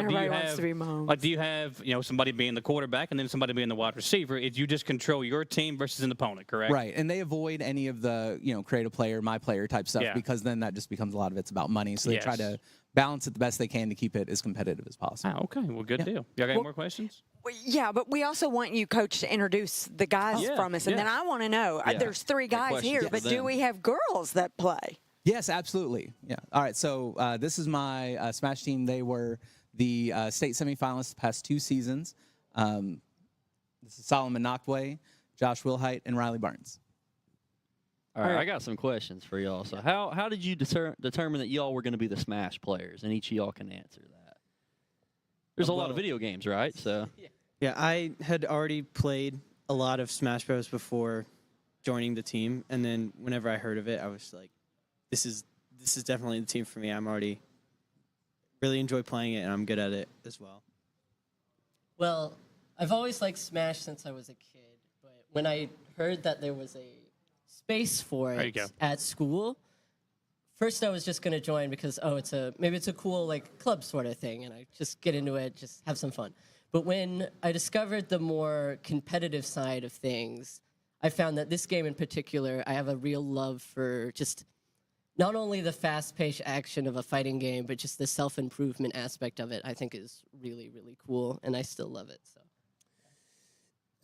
you have somebody being the quarterback and then somebody being the wide receiver? You just control your team versus an opponent, correct? Right, and they avoid any of the create a player, my player type stuff because then that just becomes a lot of it's about money. So they try to balance it the best they can to keep it as competitive as possible. Okay, well, good deal. Y'all got any more questions? yeah, but we also want you, Coach, to introduce the guys from us. And then I want to know, there's 3 guys here, but do we have girls that play? Yes, absolutely. Yeah. All right, so this is my Smash team. They were the state semifinalists the past 2 seasons. This is Solomon Noctway, Josh Wilhite, and Riley Barnes. All right, I got some questions for y'all. So how did you determine that y'all were going to be the Smash players? And each of y'all can answer that. There's a lot of video games, right? So yeah, I had already played a lot of Smash Bros. Before joining the team, and then whenever I heard of it, I was like, this is definitely the team for me. I'm already really enjoy playing it, and I'm good at it as well. Well, I've always liked Smash since I was a kid, but when I heard that there was a space for it at school, first I was just going to join because, maybe it's a cool, like, club sort of thing, and I just get into it, just have some fun. But when I discovered the more competitive side of things, I found that this game in particular, I have a real love for just not only the fast-paced action of a fighting game, but just the self-improvement aspect of it, I think is really, really cool, and I still love it. So.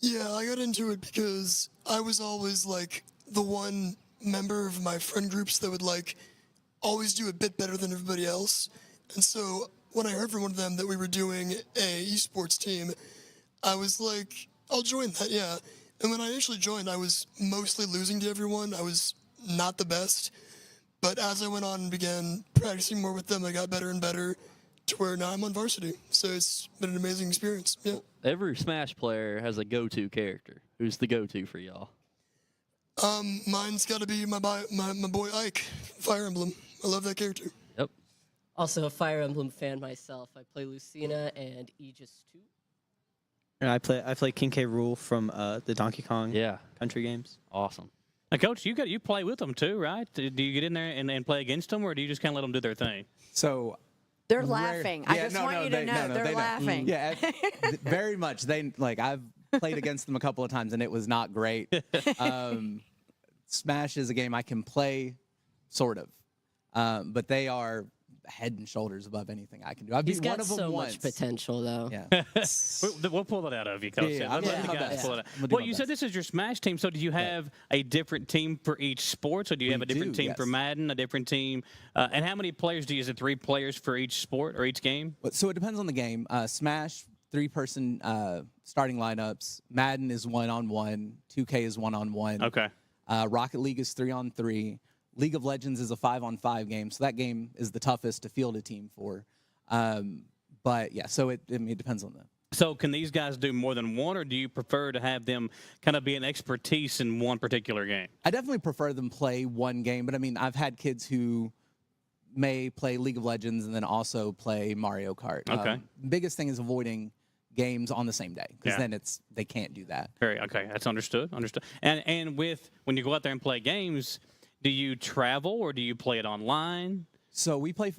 Yeah, I got into it because I was always, like, the one member of my friend groups that would, like, always do a bit better than everybody else. And so when I heard from one of them that we were doing a esports team, I was like, I'll join that, yeah. And when I initially joined, I was mostly losing to everyone. I was not the best. But as I went on and began practicing more with them, I got better and better to where now I'm on varsity. So it's been an amazing experience, yeah. Every Smash player has a go-to character. Who's the go-to for y'all? Mine's got to be my boy Ike, Fire Emblem. I love that character. Yep. Also a Fire Emblem fan myself. I play Lucina and Aegis 2. And I play King K. Rool from the Donkey Kong Country games. Awesome. Now, Coach, you play with them too, right? Do you get in there and play against them, or do you just kind of let them do their thing? So they're laughing. I just want you to know they're laughing. Yeah, very much. I've played against them a couple of times, and it was not great. Smash is a game I can play, sort of, but they are head and shoulders above anything I can do. I've He's beat got one of them so once. much potential, though. Yeah. We'll pull it out of you, Coach. Yeah, Let the guys pull it out. We'll do Well, my you said best. this is your Smash team, so do you have a different team for each sport? So do you have a different team for Madden, a different team? And how many players do you use? Is it 3 players for each sport or each game? So it depends on the game. Smash, 3-person starting lineups. Madden is 1-on-1. 2K is 1-on-1. Okay. Rocket League is 3-on-3. League of Legends is a 5-on-5 game, so that game is the toughest to field a team for. But yeah, so it depends on them. So can these guys do more than one, or do you prefer to have them kind of be an expertise in one particular game? I definitely prefer them play one game, but I mean, I've had kids who may play League of Legends and then also play Mario Kart. Okay. Biggest thing is avoiding games on the same day, because then they can't do that. Okay, that's understood. And when you go out there and play games, do you travel or do you play it online? So we play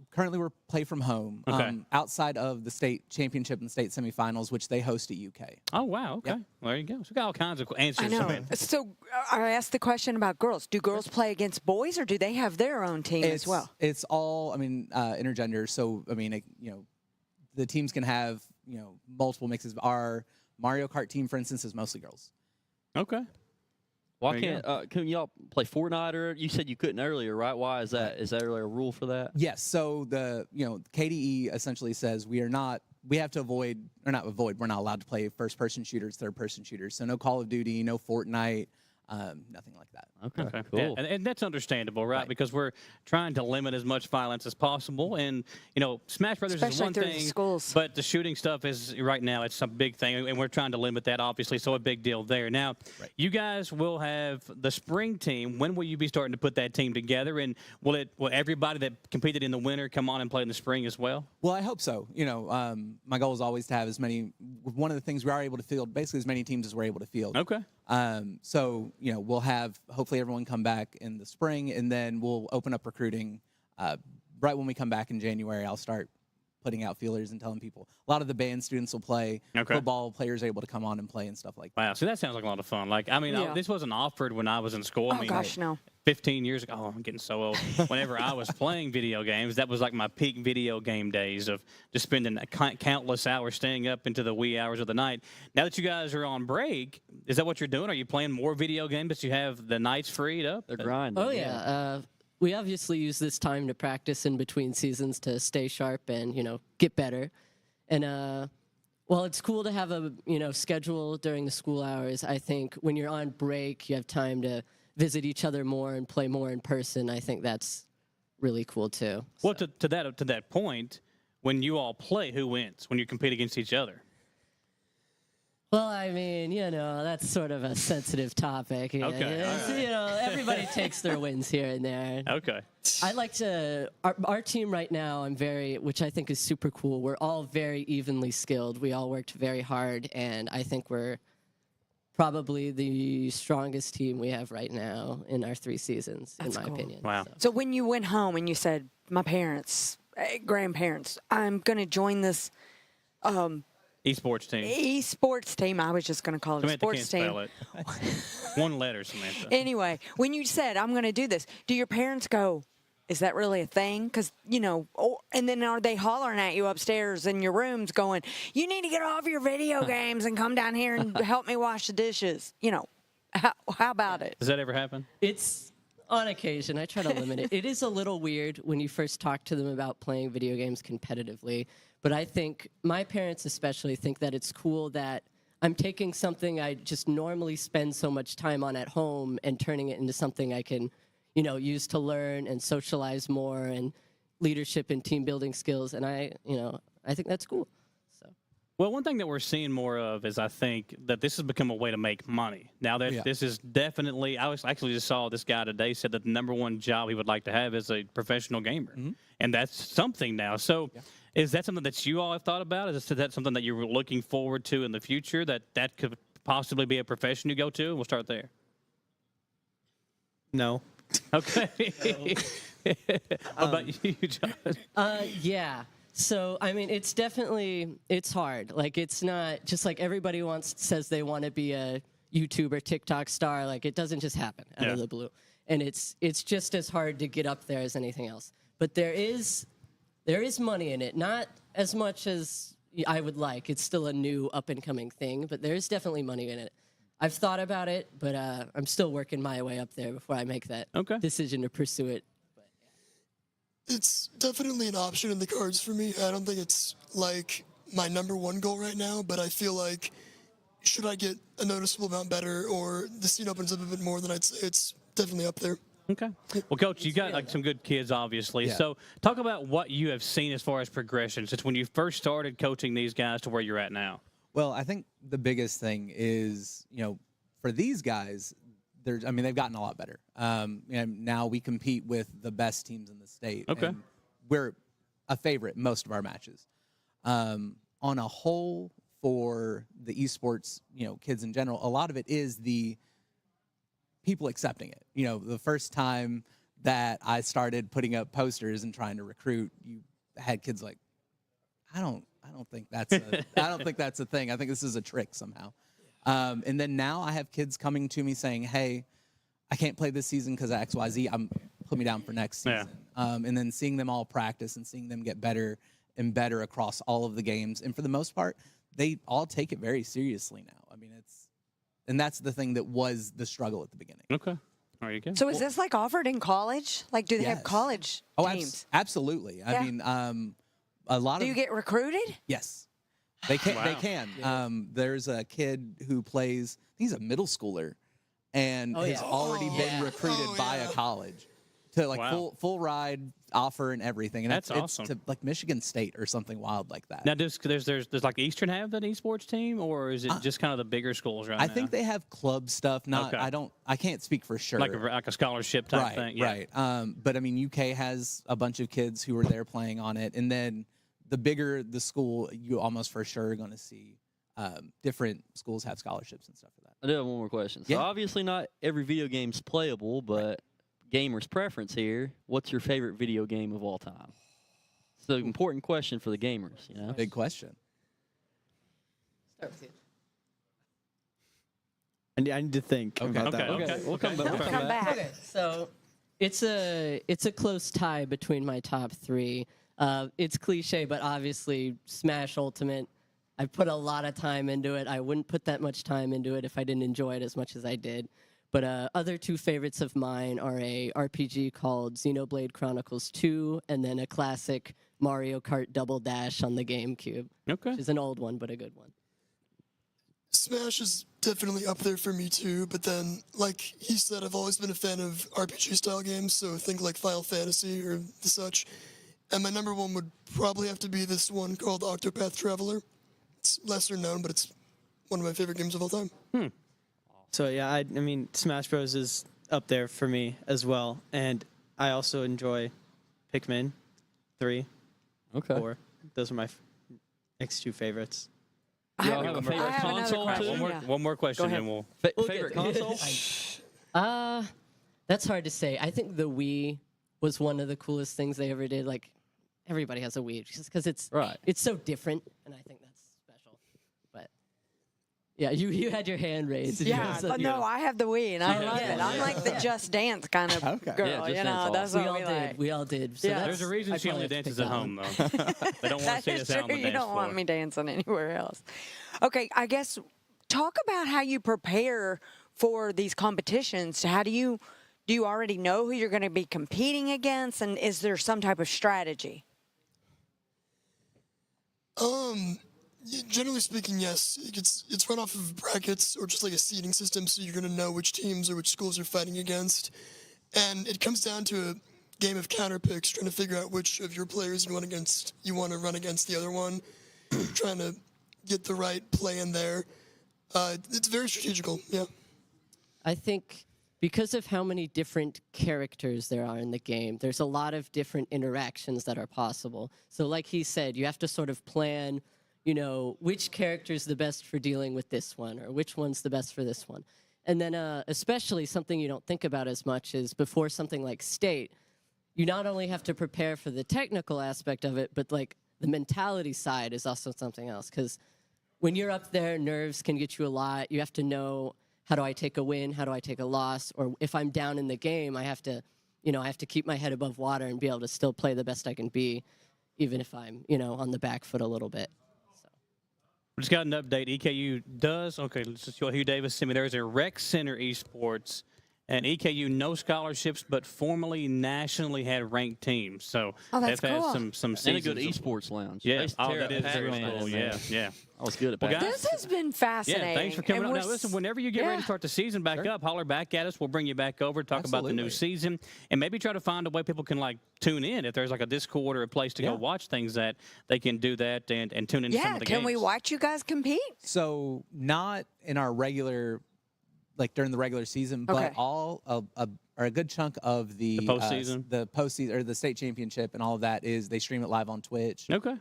currently we're play from home. Okay. Outside of the state championship and state semifinals, which they host at UK. Oh wow, okay. Yep. Well, there you go. So we got all kinds of answers. I know. So I asked the question about girls. Do girls play against boys, or do they have their own team as well? It's all intergender. So I mean, the teams can have multiple mixes. Our Mario Kart team, for instance, is mostly girls. Okay. Why can y'all play Fortnite? Or you said you couldn't earlier, right? Why is that? Is there a rule for that? Yes. So the KDE essentially says we have to avoid, or not avoid. We're not allowed to play first-person shooters, third-person shooters. So no Call of Duty, no Fortnite, nothing like that. Okay, cool. Yeah, and that's understandable, right? Because we're trying to limit as much violence as possible. And, Smash Brothers is one thing, but the shooting stuff is, right now, it's a big thing. And we're trying to limit that, obviously, so a big deal there. Now, you guys will have the spring team. When will you be starting to put that team together? And will everybody that competed in the winter come on and play in the spring as well? Well, I hope so. My goal is always to have as many. One of the things we are able to field, basically as many teams as we're able to field. Okay. So, we'll have hopefully everyone come back in the spring, and then we'll open up recruiting. Right when we come back in January, I'll start putting out feelers and telling people. A lot of the band students will play. Okay. Football players are able to come on and play and stuff like that. Wow, so that sounds like a lot of fun. Like, I mean, Yeah. this wasn't offered when I was in school. I Oh mean, gosh, no. 15 years ago, oh, I'm getting so old. Whenever I was playing video games, that was like my peak video game days of just spending countless hours staying up into the wee hours of the night. Now that you guys are on break, is that what you're doing? Are you playing more video games that you have the nights freed up? They're grinding. Oh yeah. We obviously use this time to practice in between seasons to stay sharp and get better. And while it's cool to have a schedule during the school hours, I think when you're on break, you have time to visit each other more and play more in person. I think that's really cool too. Well, to that point, when you all play, who wins when you compete against each other? Well, I mean, that's sort of a sensitive topic. Okay, all right. Everybody takes their wins here and there. Okay. I like to, our team right now, which I think is super cool. We're all very evenly skilled. We all worked very hard, and I think we're probably the strongest team we have right now in our 3 seasons, in my opinion. Wow. So when you went home and you said, my parents, grandparents, I'm going to join this Esports team. esports team. I was just going to call it a Samantha sports can't team. spell it. One letter, Samantha. Anyway, when you said, I'm going to do this, do your parents go, is that really a thing? Because, and then are they hollering at you upstairs in your rooms going, you need to get off your video games and come down here and help me wash the dishes? How about it? Does that ever happen? It's on occasion. I try to limit it. It is a little weird when you first talk to them about playing video games competitively. But I think my parents especially think that it's cool that I'm taking something I just normally spend so much time on at home and turning it into something I can, use to learn and socialize more and leadership and team building skills. And I think that's cool. Well, one thing that we're seeing more of is I think that this has become a way to make money. Now that this is definitely, I actually just saw this guy today said that the #1 job he would like to have is a professional gamer. Mm-hmm. And that's something now. So is that something that you all have thought about? Is that something that you're looking forward to in the future, that could possibly be a profession you go to? We'll start there. No. Okay. How about you, John? Yeah. So, I mean, it's hard. Like, it's not just like everybody says they want to be a YouTuber, TikTok star. Like, it doesn't just happen out of the blue. And it's just as hard to get up there as anything else. But there is money in it. Not as much as I would like. It's still a new up-and-coming thing. But there is definitely money in it. I've thought about it, but I'm still working my way up there before I make that decision to pursue it. It's definitely an option in the cards for me. I don't think it's like my #1 goal right now, but I feel like should I get a noticeable amount better or the scene opens up a bit more, then I'd say it's definitely up there. Okay. Well, Coach, you got like some good kids, obviously. Yeah. So talk about what you have seen as far as progression since when you first started coaching these guys to where you're at now. Well, I think the biggest thing is, for these guys, they've gotten a lot better. And now we compete with the best teams in the state. Okay. And we're a favorite most of our matches. On a whole, for the esports, kids in general, a lot of it is the people accepting it. The first time that I started putting up posters and trying to recruit, you had kids like, I don't think that's a thing. I think this is a trick somehow. And then now I have kids coming to me saying, hey, I can't play this season because of XYZ. Put me down for next season. And then seeing them all practice and seeing them get better and better across all of the games. And for the most part, they all take it very seriously now. I mean, and that's the thing that was the struggle at the beginning. Okay. There you go. So is this like offered in college? Like, do they have college teams? Absolutely. Yeah. I mean, a lot Do you get recruited? Yes. They can. Wow. They can. Yeah. There's a kid who plays. He's a middle schooler, and has already been recruited by a college to like full ride offer and everything. And That's it's awesome. to like Michigan State or something wild like that. Now, does like Eastern have that esports team, or is it just kind of the bigger schools right now? I think they have club stuff. Not. Okay. I can't speak for sure. Like a scholarship type thing. Yeah. Right. But I mean, UK has a bunch of kids who are there playing on it, and then the bigger the school, you almost for sure are going to see different schools have scholarships and stuff for that. I do have one more question. So obviously not every video game's playable, but gamers' preference here. What's your favorite video game of all time? It's an important question for the gamers, you know? Big question. Start with you. I need to think about that. Okay. We'll come back. Okay, so it's a close tie between my top three. It's cliche, but obviously Smash Ultimate. I put a lot of time into it. I wouldn't put that much time into it if I didn't enjoy it as much as I did. But other two favorites of mine are a RPG called Xenoblade Chronicles 2 and then a classic Mario Kart Double Dash on the GameCube. Okay. Which is an old one, but a good one. Smash is definitely up there for me too, but then, like he said, I've always been a fan of RPG-style games, so think like Final Fantasy or the such. And my number one would probably have to be this one called Octopath Traveler. It's lesser known, but it's one of my favorite games of all time. So yeah, I mean, Smash Bros is up there for me as well, and I also enjoy Pikmin 3, 4. Those are my next two favorites. Y'all have a favorite console too? One more question, and we'll favorite console? That's hard to say. I think the Wii was one of the coolest things they ever did. Like, everybody has a Wii just because it's so different, and I think that's special. But yeah, you had your hand raised. Yeah, but no, I have the Wii, and I love it. I'm like the Just Dance kind of girl. You know, that's what we like. We all did. So there's a reason she only dances at home, though. They don't want to see us out on the dance You don't floor. want me dancing anywhere else. Okay, I guess talk about how you prepare for these competitions. How do you already know who you're going to be competing against, and is there some type of strategy? Generally speaking, yes. It's run off of brackets or just like a seeding system, so you're going to know which teams or which schools you're fighting against. And it comes down to a game of counter picks, trying to figure out which of your players you want to run against the other one, trying to get the right play in there. It's very strategical, yeah. I think because of how many different characters there are in the game, there's a lot of different interactions that are possible. So like he said, you have to sort of plan, which character is the best for dealing with this one, or which one's the best for this one. And then especially something you don't think about as much is before something like state, you not only have to prepare for the technical aspect of it, but like the mentality side is also something else. Because when you're up there, nerves can get you a lot. You have to know, how do I take a win? How do I take a loss? Or if I'm down in the game, I have to keep my head above water and be able to still play the best I can be, even if I'm, on the back foot a little bit. We just got an update. EKU does. Okay, let's just show Hugh Davis sent me. There's a rec center esports, and EKU no scholarships, but formerly nationally had ranked teams. So that's they've cool. had some seasons. And a good esports lounge. Yeah, that is very cool. Yeah. I was good at Well, that. guys, This has been fascinating. yeah, thanks for coming And up. we're Now, listen, whenever you get ready to start the season back up, holler back at us. We'll bring you back over, talk about the new season, and maybe try to find a way people can, tune in. If there's, a Discord or a place to go watch things that they can do that and tune into some of the games. Can we watch you guys compete? So not in our regular, during the regular season, but a good chunk of the postseason or the state championship and all of that they stream it live on Twitch. Okay.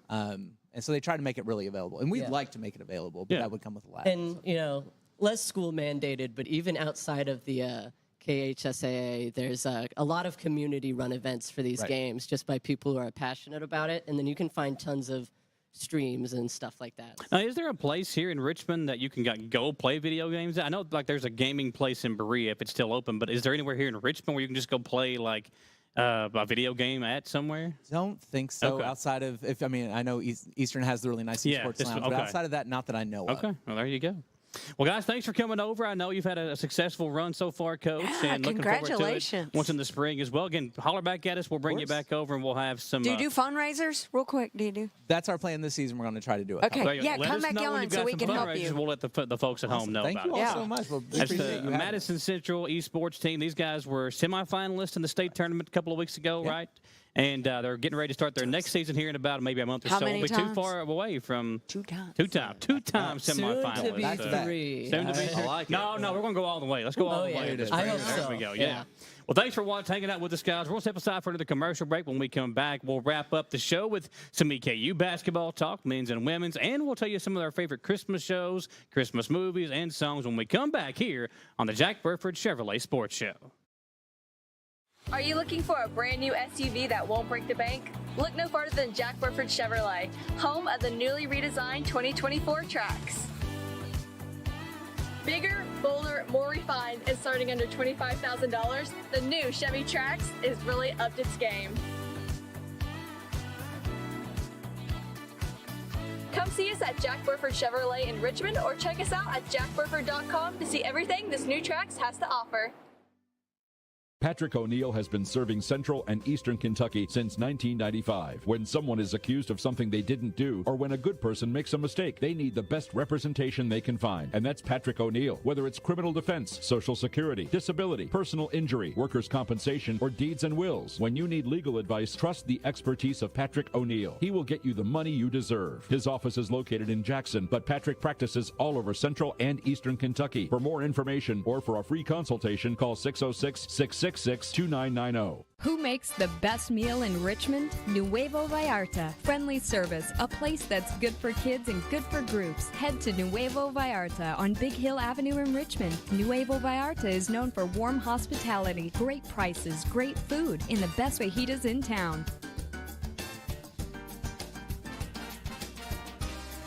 And so they try to make it really available, and we'd like to make it available, but that would come with a lag. And less school mandated, but even outside of the KHSAA, there's a lot of community run events for these games, just by people who are passionate about it, and then you can find tons of streams and stuff like that. Now, is there a place here in Richmond that you can go play video games? I know there's a gaming place in Berea if it's still open, but is there anywhere here in Richmond where you can just go play a video game at somewhere? Don't think so. Okay. Outside of I know Eastern has the really nice esports lounge, but outside of that, not that I know of. Okay, well there you go. Well, guys, thanks for coming over. I know you've had a successful run so far, Coach, and looking forward to it once in the spring as well. Again, holler back at us. We'll bring you back over, and we'll have some. Do you do fundraisers? Real quick, do you do? That's our plan this season. We're going to try to do it. Okay, come back on so we can help you. We'll let the folks at home know Thank about you it. all so much. Well, That's appreciate the you Madison Central esports team. These guys were semifinalists in the state tournament a couple of weeks ago, right? And they're getting ready to start their next season here in about maybe a month or so. How many We'll be times? too far away from two times semifinalists. Soon to be three. Soon to be three. I like it. No, we're going to go all the way. Let's go all the way. I hope so. There we go. Yeah. Well, thanks for hanging out with us, guys. We'll step aside for another commercial break. When we come back, we'll wrap up the show with some EKU basketball talk, men's and women's, and we'll tell you some of our favorite Christmas shows, Christmas movies, and songs when we come back here on the Jack Burford Chevrolet Sports Show. Are you looking for a brand new SUV that won't break the bank? Look no farther than Jack Burford Chevrolet, home of the newly redesigned 2024 Trax. Bigger, bolder, more refined, and starting under $25,000, the new Chevy Trax is really upped its game. Come see us at Jack Burford Chevrolet in Richmond or check us out at jackburford.com to see everything this new Trax has to offer. Patrick O'Neill has been serving Central and Eastern Kentucky since 1995. When someone is accused of something they didn't do, or when a good person makes a mistake, they need the best representation they can find. And that's Patrick O'Neill. Whether it's criminal defense, Social Security, disability, personal injury, workers' compensation, or deeds and wills, when you need legal advice, trust the expertise of Patrick O'Neill. He will get you the money you deserve. His office is located in Jackson, but Patrick practices all over Central and Eastern Kentucky. For more information or for a free consultation, call 606-666-2990. Who makes the best meal in Richmond? Nuevo Vallarta. Friendly service, a place that's good for kids and good for groups. Head to Nuevo Vallarta on Big Hill Avenue in Richmond. Nuevo Vallarta is known for warm hospitality, great prices, great food, and the best fajitas in town.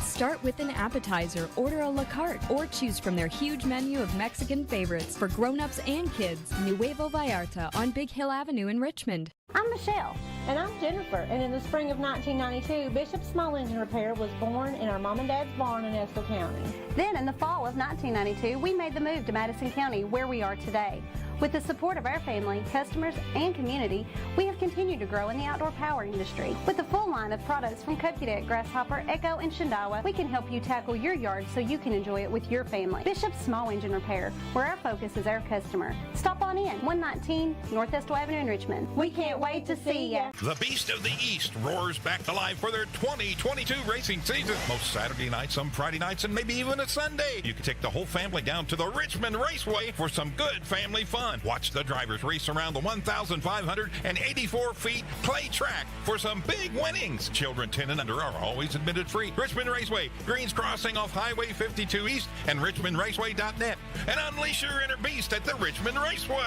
Start with an appetizer, order a la carte, or choose from their huge menu of Mexican favorites for grown-ups and kids. Nuevo Vallarta on Big Hill Avenue in Richmond. I'm Michelle. And I'm Jennifer. And in the spring of 1992, Bishop Small Engine Repair was born in our mom and dad's barn in Estill County. Then in the fall of 1992, we made the move to Madison County, where we are today. With the support of our family, customers, and community, we have continued to grow in the outdoor power industry. With a full line of products from Kopudet, Grasshopper, Echo, and Shindawa, we can help you tackle your yard so you can enjoy it with your family. Bishop Small Engine Repair, where our focus is our customer. Stop on in, 119 North Estill Avenue in Richmond. We can't wait to see ya. The Beast of the East roars back to life for their 2022 racing season. Most Saturday nights, some Friday nights, and maybe even a Sunday. You can take the whole family down to the Richmond Raceway for some good family fun. Watch the drivers race around the 1,584 feet clay track for some big winnings. Children 10 and under are always admitted free. Richmond Raceway, Greens Crossing off Highway 52 East, and richmondraceway.net. And unleash your inner beast at the Richmond Raceway.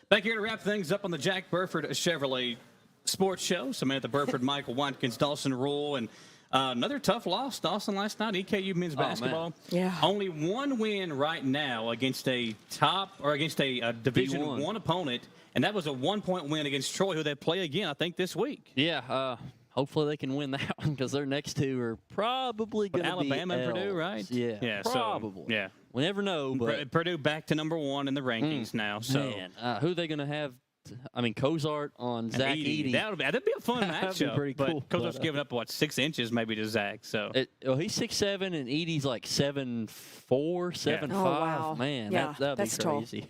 Back here to wrap things up on the Jack Burford Chevrolet Sports Show. Samantha Burford, Michael Watkins, Dawson Rule, and another tough loss, Dawson, last night. EKU men's basketball. Yeah. Only one win right now against a Division I opponent, and that was a 1-point win against Troy, who they play again, I think, this week. Yeah. Hopefully they can win that one because their next two are probably going to be Alabama and Purdue, right? Yeah, probably. So, yeah. We never know. But Purdue back to number one in the rankings now. So man, who are they going to have? I mean, Cozart on Zach Edey. That'd be a fun matchup. That'd be pretty cool. But Cozart's giving up, 6 inches maybe to Zach. So he's 6'7", and Edey's like 7'4", 7'5". Oh, wow. Man, yeah, that'd that's be crazy.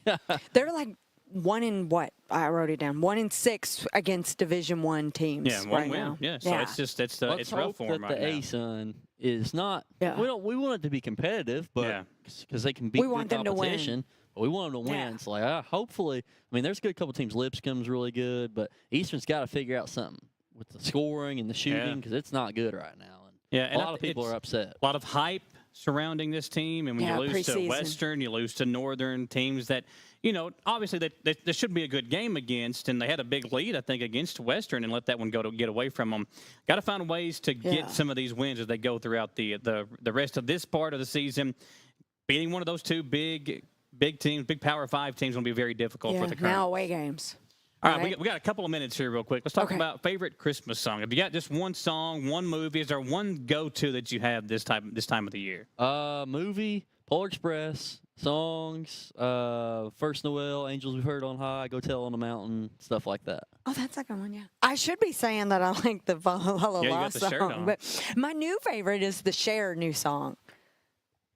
They're like 1 in what? I wrote it down. 1 in 6 against Division I teams. Yeah, one right win. now. Yeah, so it's just it's rough for them right that the now. A-Sun is not. Yeah. We want it to be competitive, but because they can beat good competition. But we want them to win. It's like hopefully. I mean, there's a good couple teams. Lipscomb's really good, but Eastern's got to figure out something with the scoring and the shooting because it's not good right now. And a lot of people are upset. A lot of hype surrounding this team, and when you lose to Western, you lose to Northern, teams that, obviously there should be a good game against, and they had a big lead, I think, against Western and let that one get away from them. Got to find ways to get some of these wins as they go throughout the rest of this part of the season. Beating one of those two big teams, big Power 5 teams, will be very difficult for the current. Now away games. All right, we got a couple of minutes here real quick. Let's talk about favorite Christmas song. Have you got just one song, one movie? Is there one go-to that you have this time of the year? Movie, Polar Express, songs, First Noel, Angels We've Heard on High, Go Tell on the Mountain, stuff like that. Oh, that's a good one, yeah. I should be saying that I like the La La you La got the shirt song, on. but my new favorite is the Cher new song.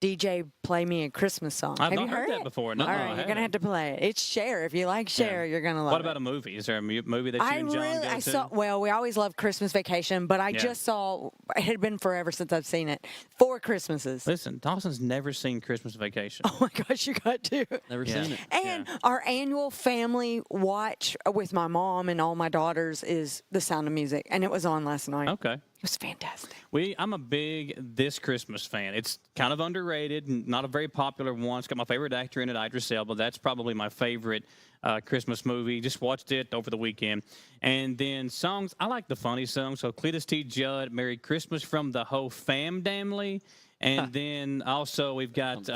DJ, play me a Christmas song. I've have not you heard that before. No, all right, you're gonna have to play it. It's Cher. If you like Cher, you're gonna love it. What about a movie? Is there a movie that you and John go to? Well, we always love Christmas Vacation, but I just saw. It had been forever since I've seen it. 4 Christmases. Listen, Dawson's never seen Christmas Vacation. Oh my gosh, you got to. Never seen it. And our annual family watch with my mom and all my daughters is The Sound of Music, and it was on last night. Okay. was fantastic. I'm a big This Christmas fan. It's kind of underrated, not a very popular one. It's got my favorite actor in it, Idris Elba. That's probably my favorite Christmas movie. Just watched it over the weekend. And then songs, I like the funny songs. So Cletus T. Judd, Merry Christmas from the Whole Family. And then also we've got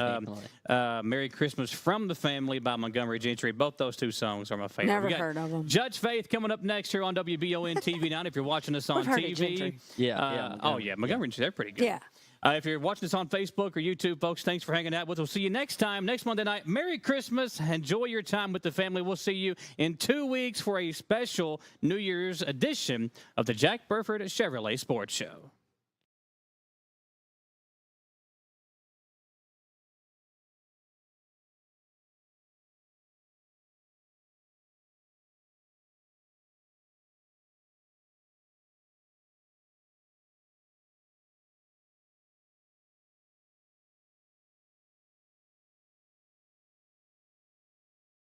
Merry Christmas from the Family by Montgomery Gentry. Both those two songs are my favorite. Never heard of them. Judge Faith coming up next here on WBON TV 9 if you're watching us on TV. Montgomery Gentry, they're pretty good. Yeah. If you're watching us on Facebook or YouTube, folks, thanks for hanging out with us. We'll see you next time, next Monday night. Merry Christmas. Enjoy your time with the family. We'll see you in 2 weeks for a special New Year's edition of the Jack Burford Chevrolet Sports Show.